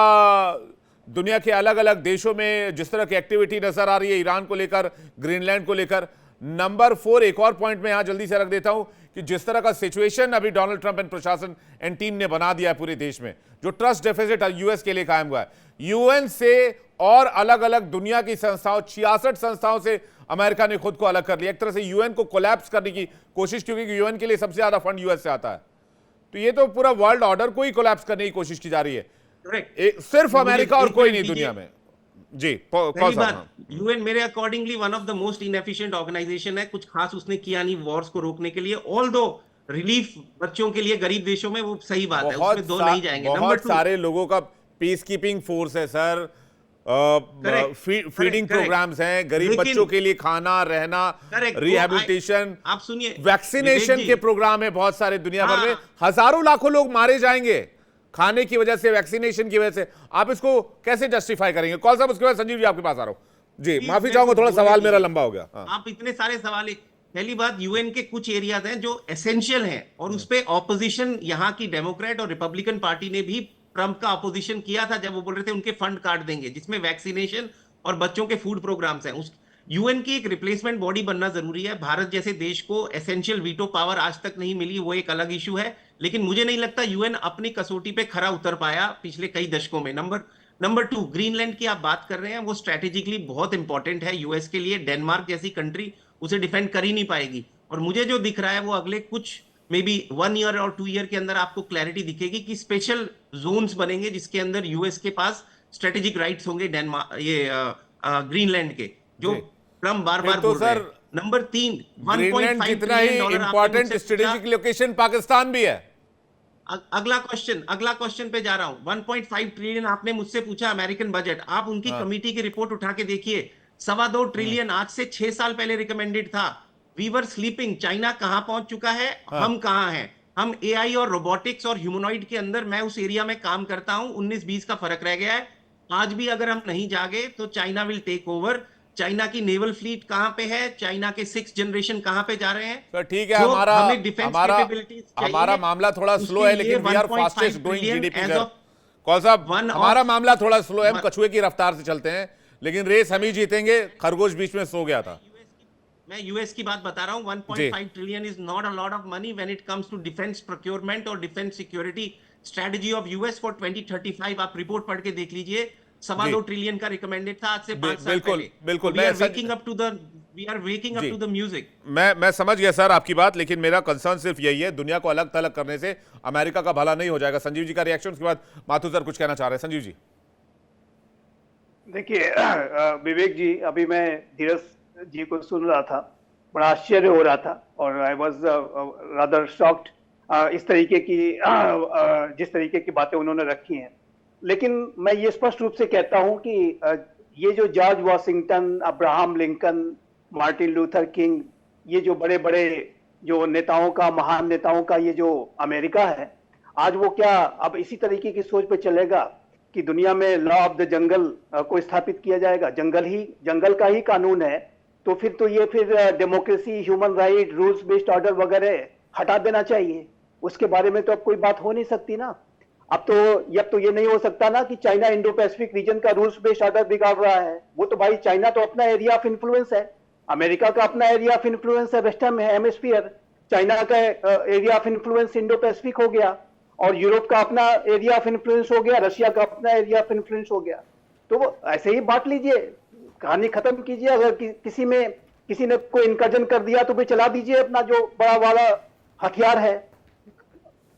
दुनिया के अलग अलग देशों में जिस तरह की एक्टिविटी नजर आ रही है ईरान को लेकर, ग्रीनलैंड को लेकर। नंबर 4 एक और पॉइंट में यहां जल्दी से रख देता हूं कि जिस तरह का सिचुएशन अभी डोनाल्ड ट्रंप एंड प्रशासन एंड टीम ने बना दिया है पूरे देश में, जो ट्रस्ट डेफिसिट यूएस के लिए कायम हुआ है, यूएन से और अलग अलग दुनिया की संस्थाओं, 66 संस्थाओं से अमेरिका ने खुद को अलग कर लिया। एक तरह से यूएन को कोलैप्स करने की कोशिश, क्योंकि यूएन के लिए सबसे ज्यादा फंड यूएस से आता है। तो ये तो पूरा वर्ल्ड ऑर्डर को ही कोलैप्स करने की कोशिश की जा रही है, सिर्फ अमेरिका और कोई नहीं दुनिया में। जी, यूएन मेरे accordingly one of the most inefficient organisation है। कुछ खास उसने किया नहीं वॉर्स को रोकने के लिए, ऑल्दो रिलीफ बच्चों के लिए, गरीब देशों में, वो सही बात है, उसमें दो नहीं जाएंगे। बहुत सारे लोगों का पीस कीपिंग फोर्स है सर, फीडिंग प्रोग्राम्स हैं, गरीब बच्चों के लिए खाना, रहना, रिहैबिलिटेशन, आप सुनिए, वैक्सीनेशन के प्रोग्राम है बहुत सारे दुनिया भर में। हजारों लाखों लोग मारे जाएंगे खाने की वजह से, वैक्सीनेशन की वजह से। आप इसको कैसे जस्टिफाई करेंगे? कौन सा, उसके बाद संजीव जी आपके पास आ रहा हूं। जी Please, माफी मैं चाहूंगा, कुछ थोड़ा बोलने सवाल दीजिए। मेरा लंबा हो गया। हाँ। आप इतने सारे सवाल पहली बात, यूएन के कुछ एरियाज हैं जो एसेंशियल हैं और उस पे ऑपोजिशन यहाँ की डेमोक्रेट और रिपब्लिकन पार्टी ने भी ट्रंप का ऑपोजिशन किया था जब वो बोल रहे थे उनके फंड काट देंगे, जिसमें वैक्सीनेशन और बच्चों के फूड प्रोग्राम्स हैं। उस यूएन की एक रिप्लेसमेंट बॉडी बनना जरूरी है। भारत जैसे देश को एसेंशियल वीटो पावर आज तक नहीं मिली, वो एक अलग इशू है, लेकिन मुझे नहीं लगता यूएन अपनी कसौटी पे खरा उतर पाया पिछले कई दशकों में। नंबर 2, ग्रीनलैंड की आप बात कर रहे हैं, वो स्ट्रेटेजिकली बहुत इंपॉर्टेंट है यूएस के लिए। डेनमार्क जैसी कंट्री उसे डिफेंड कर ही नहीं पाएगी। और मुझे जो दिख रहा है वो अगले कुछ मे बी 1 ईयर और 2 ईयर के अंदर आपको क्लैरिटी दिखेगी कि स्पेशल जोन्स बनेंगे जिसके अंदर यूएस के पास स्ट्रेटेजिक राइट्स होंगे डेनमार्क ग्रीनलैंड के, जो जी। ट्रम्प बार बार तो बोल रहे सर, हैं। नंबर 3, ग्रीनलैंड 1.5 जितना ही trillion dollar important strategic location Pakistan भी है। अगला क्वेश्चन पे जा रहा हूं। 1.5 ट्रिलियन आपने मुझसे पूछा अमेरिकन बजट, आप उनकी कमिटी की रिपोर्ट उठा के देखिए। 2.25 ट्रिलियन आज से 6 साल पहले रिकमेंडेड था। We were sleeping. चाइना कहां पहुंच चुका है, हम कहां हैं? हम एआई और रोबोटिक्स और ह्यूमनॉइड के अंदर, मैं उस एरिया में काम करता हूं, 19-20 का फर्क रह गया है। आज भी अगर हम नहीं जागे तो China will take over. China की नेवल फ्लीट कहां पे है, चाइना के 6th जनरेशन कहां पे जा रहे हैं? तो ठीक है, जो हमारा हमें डिफेंस हमारा कैपेबिलिटीज चाहिए, हमारा मामला थोड़ा उसके स्लो है, लिए लेकिन we are 1.5 fastest growing trillion GDP as कर। of कौन साहब, one हमारा of- मामला थोड़ा स्लो है, हम one- कछुए की रफ्तार से चलते हैं, लेकिन रेस हम ही जीतेंगे। खरगोश बीच में सो गया था। मैं यूएस की बात बता रहा हूं। 1.5 trillion is not a lot of money when it comes to defence procurement और defence security strategy of US for 2035। आप रिपोर्ट पढ़ के देख लीजिए। 2.25 ट्रिलियन का रिकमेंडेड था आज से 5 साल बिल्कुल, पहले। बिल्कुल। We are waking up to the music. मैं समझ गया सर आपकी बात, लेकिन मेरा कंसर्न सिर्फ यही है, दुनिया को अलग थलग करने से अमेरिका का भला नहीं हो जाएगा। संजीव जी का रिएक्शन, उसके बाद माथुर सर कुछ कहना चाह रहे हैं। संजीव जी। देखिए विवेक जी, अभी मैं धीरज जी को सुन रहा था, बड़ा आश्चर्य हो रहा था और आई वाज रादर शॉक्ड इस तरीके की जिस तरीके की बातें उन्होंने रखी हैं। लेकिन मैं ये स्पष्ट रूप से कहता हूं कि ये जो George Washington, Abraham Lincoln, Martin Luther king, ये जो बड़े बड़े जो नेताओं का, महान नेताओं का ये जो अमेरिका है, आज वो क्या अब इसी तरीके की सोच पे चलेगा कि दुनिया में लॉ ऑफ द जंगल को स्थापित किया जाएगा? जंगल का ही कानून है, तो फिर democracy, human right, rules based order वगैरह हटा देना चाहिए। उसके बारे में तो अब कोई बात हो नहीं सकती ना। अब तो ये नहीं हो सकता ना कि चाइना इंडो पैसिफिक रीजन का रूल्स बेस्ड ऑर्डर बिगाड़ रहा है। वो तो भाई, चाइना तो अपना एरिया ऑफ इन्फ्लुएंस है, अमेरिका का अपना एरिया ऑफ इन्फ्लुएंस है वेस्टर्न हेमिस्फीयर। चाइना का area of influence Indo Pacific हो गया और यूरोप का अपना एरिया ऑफ इन्फ्लुएंस हो गया, रशिया का अपना एरिया ऑफ इन्फ्लुएंस हो गया। तो वो ऐसे ही बांट लीजिए, कहानी खत्म कीजिए। अगर किसी ने कोई इनकर्जन कर दिया तो फिर चला दीजिए अपना जो बड़ा वाला हथियार है।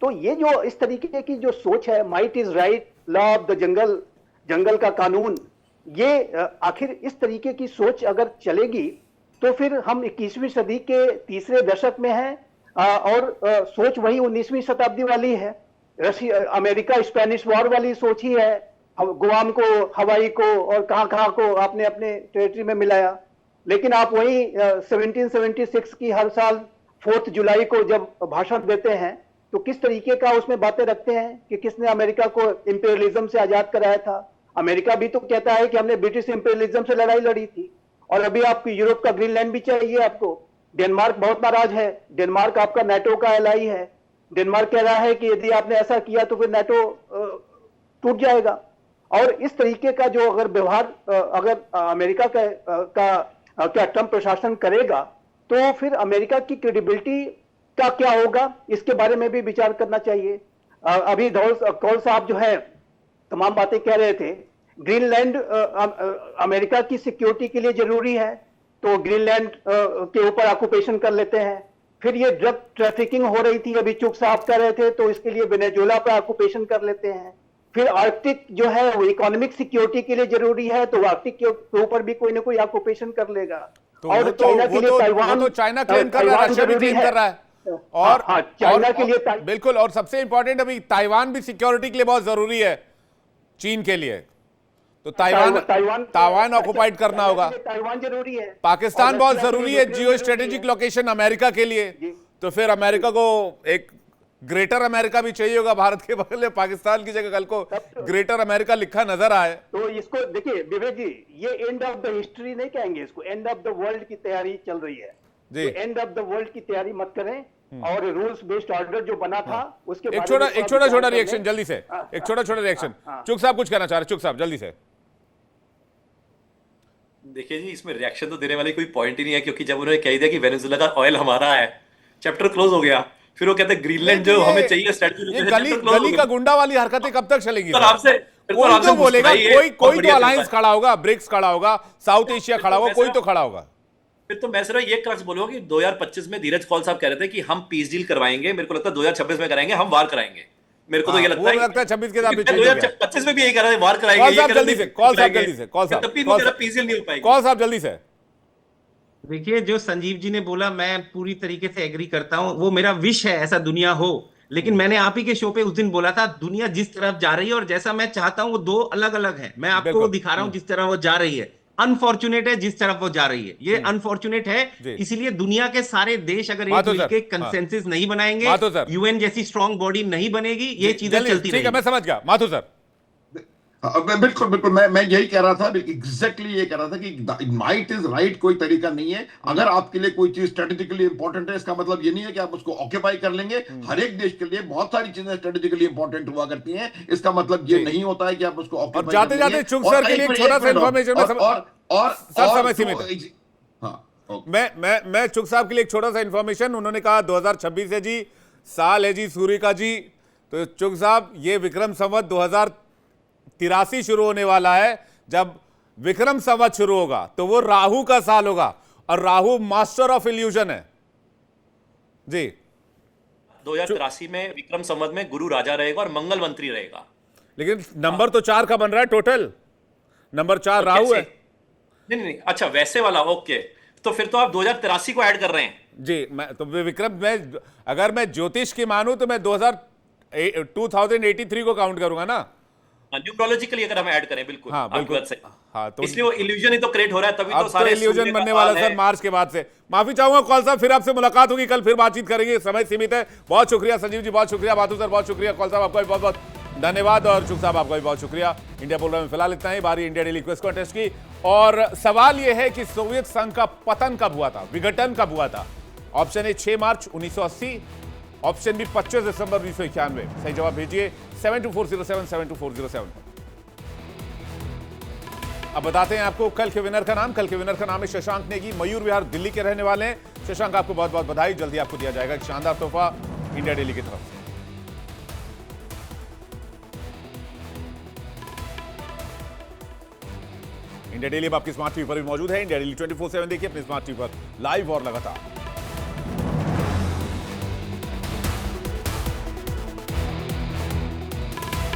तो ये जो इस तरीके की जो सोच है, might is right, law of the jungle का कानून, ये आखिर इस तरीके की सोच अगर चलेगी तो फिर हम 21वीं सदी के तीसरे दशक में हैं और सोच वही 19वीं शताब्दी वाली है। अमेरिका स्पेनिश वॉर वाली सोच ही है। गुआम को, हवाई को और कहां को आपने अपने टेरिटरी में मिलाया। लेकिन आप वही 1776 की हर साल 4 जुलाई को जब भाषण देते हैं तो किस तरीके का उसमें बातें रखते हैं कि किसने अमेरिका को इंपीरियलिज्म से आजाद कराया था। अमेरिका भी तो कहता है कि हमने ब्रिटिश इंपीरियलिज्म से लड़ाई लड़ी थी। और अभी आपको यूरोप का ग्रीनलैंड भी चाहिए आपको। डेनमार्क बहुत नाराज है। डेनमार्क आपका नाटो का एलाई है। डेनमार्क कह रहा है कि यदि आपने ऐसा किया तो फिर नाटो टूट जाएगा। और इस तरीके का जो अगर व्यवहार अगर अमेरिका का ट्रंप प्रशासन करेगा तो फिर अमेरिका की क्रेडिबिलिटी का क्या होगा, इसके बारे में भी विचार करना चाहिए। अभी कौल साहब जो है तमाम बातें कह रहे थे। ग्रीनलैंड अमेरिका की सिक्योरिटी के लिए जरूरी है, तो ग्रीनलैंड के ऊपर ऑक्यूपेशन कर लेते हैं। फिर ये ड्रग ट्रैफिकिंग हो रही थी, अभी चुक साहब कह रहे थे, तो इसके लिए वेनेजुएला पर ऑक्यूपेशन कर लेते हैं। फिर आर्कटिक जो है वो इकोनॉमिक सिक्योरिटी के लिए जरूरी है, तो आर्कटिक के ऊपर भी कोई ना कोई ऑक्यूपेशन कर लेगा। तो और चाइना के लिए ताइवान, तो चाइना क्लेम कर रहा है, रशिया भी क्लेम कर रहा है। और चाइना के लिए बिल्कुल, और सबसे इंपॉर्टेंट अभी ताइवान भी सिक्योरिटी के लिए बहुत जरूरी है चीन के लिए। तो ताइवान ऑक्युपाइड करना होगा। ताइवान जरूरी है। पाकिस्तान बहुत जरूरी है जियो स्ट्रेटेजिक लोकेशन अमेरिका के लिए। तो फिर अमेरिका को एक ग्रेटर अमेरिका भी चाहिए होगा भारत के बगल में, पाकिस्तान की जगह कल को ग्रेटर अमेरिका लिखा नजर आए। तो इसको देखिए विवेक जी, ये एंड ऑफ द हिस्ट्री नहीं कहेंगे इसको, एंड ऑफ द वर्ल्ड की तैयारी चल रही है। जी। तो एंड ऑफ द वर्ल्ड की तैयारी मत करें, और रूल्स बेस्ड ऑर्डर जो बना था उसके एक बारे छोटा में एक थोड़ा छोटा विचार छोटा कर रिएक्शन लें। जल्दी से, एक छोटा छोटा रिएक्शन। हाँ। चुग साहब कुछ कहना चाह रहे, चुग साहब जल्दी से। देखिए जी, इसमें रिएक्शन तो देने वाली कोई पॉइंट ही नहीं है, क्योंकि जब उन्होंने कह दिया कि वेनेजुएला का ऑयल हमारा है, चैप्टर क्लोज हो गया। फिर वो कहते हैं ग्रीनलैंड जो हमें चाहिए स्ट्रेटजी, ये गली का गुंडा वाली हरकतें कब तक चलेंगी? कोई तो बोलेगा, बोलेगा, कोई तो अलायंस खड़ा होगा, ब्रिक्स खड़ा होगा, साउथ एशिया खड़ा होगा, कोई तो खड़ा होगा। फिर तो मैं सिर्फ ये क्रक्स बोलूंगा कि 2025 में धीरज कौल साहब कह रहे थे कि हम पीस डील करवाएंगे, मेरे को लगता है 2026 में कराएंगे, हम वार कराएंगे। मेरे को तो ये लगता है 26 के साथ भी चेंज हो गया। 2025 में भी यही कह रहे हैं, वार कराएंगे। कौल साहब जल्दी से, कौल साहब जल्दी से, कौल साहब, तब भी वो कह रहा पीस डील नहीं हो पाएगी। कौल साहब जल्दी से। देखिए, जो संजीव जी ने बोला मैं पूरी तरीके से एग्री करता हूं, वो मेरा विश है ऐसा दुनिया हो। लेकिन मैंने आप ही के शो पे उस दिन बोला था, दुनिया जिस तरफ जा रही है और जैसा मैं चाहता हूं वो दो अलग अलग है। मैं आपको वो दिखा रहा हूं जिस तरह वो जा रही है। अनफॉर्चुनेट है जिस तरफ वो जा रही है, ये अनफॉर्चुनेट है। इसीलिए दुनिया के सारे देश अगर एक मिलकर कंसेंसस नहीं बनाएंगे, यूएन जैसी स्ट्रांग बॉडी नहीं बनेगी, ये चीजें चलती रहेंगी। ठीक है, मैं समझ गया माथुर सर। बिल्कुल बिल्कुल, मैं यही कह रहा था, एग्जैक्टली ये कह रहा था कि माइट इज राइट कोई तरीका नहीं है। अगर आपके लिए कोई चीज स्ट्रेटेजिकली इंपॉर्टेंट है, इसका मतलब ये नहीं है कि आप उसको ऑक्यूपाई कर लेंगे। हर एक देश के लिए बहुत सारी चीजें स्ट्रेटेजिकली इंपॉर्टेंट हुआ करती हैं, इसका मतलब ये नहीं होता है कि आप उसको ऑक्यूपाई। जाते जाते चुग सर के लिए छोटा सा इन्फॉर्मेशन और समय सीमित है। मैं चुग साहब के लिए एक छोटा सा इन्फॉर्मेशन, उन्होंने कहा 2026 है जी, साल है जी सूर्य का जी। तो चुग साहब, ये विक्रम संवत 2083 शुरू होने वाला है। जब विक्रम संवत शुरू होगा तो वो राहु का साल होगा, और राहु मास्टर ऑफ इल्यूजन है जी। 2083 में विक्रम संवत में गुरु राजा रहेगा और मंगल मंत्री रहेगा। लेकिन नंबर तो 4 का बन रहा है, टोटल नंबर 4 राहु है। नहीं, अच्छा वैसे वाला, ओके। तो फिर तो आप 2083 को ऐड कर रहे हैं जी। मैं तो विक्रम, अगर मैं ज्योतिष की मानूं तो मैं 2083 को काउंट करूंगा ना, न्यूमरोलॉजिकली अगर हम ऐड करें। बिल्कुल, हाँ बिल्कुल। हाँ, तो इसलिए वो इल्यूजन ही तो क्रिएट हो रहा है, तभी तो अब सारे तो इल्यूजन बनने वाला सर मार्च के बाद से। माफी चाहूंगा कॉल साहब, फिर आपसे मुलाकात होगी, कल फिर बातचीत करेंगे, समय सीमित है। बहुत शुक्रिया संजीव जी, बहुत शुक्रिया माथुर सर, बहुत शुक्रिया कॉल साहब, आपका भी बहुत बहुत धन्यवाद, और चुग साहब आपका भी बहुत शुक्रिया। इंडिया पोल में फिलहाल इतना ही। बारी इंडिया डेली क्विज कॉन्टेस्ट की, और सवाल यह है कि सोवियत संघ का पतन कब हुआ था, विघटन कब हुआ था? ऑप्शन ए 6 मार्च 1980, ऑप्शन बी 25 दिसंबर 1991। सही जवाब भेजिए 72407 72407। अब बताते हैं आपको कल के विनर का नाम। कल के विनर का नाम है शशांक नेगी, मयूर विहार दिल्ली के रहने वाले हैं। शशांक, आपको बहुत बहुत बधाई, जल्दी आपको दिया जाएगा एक शानदार तोहफा इंडिया डेली की तरफ से। इंडिया डेली अब आपकी स्मार्ट टीवी पर भी मौजूद है। इंडिया डेली 24/7 देखिए अपने स्मार्ट टीवी पर लाइव और लगातार।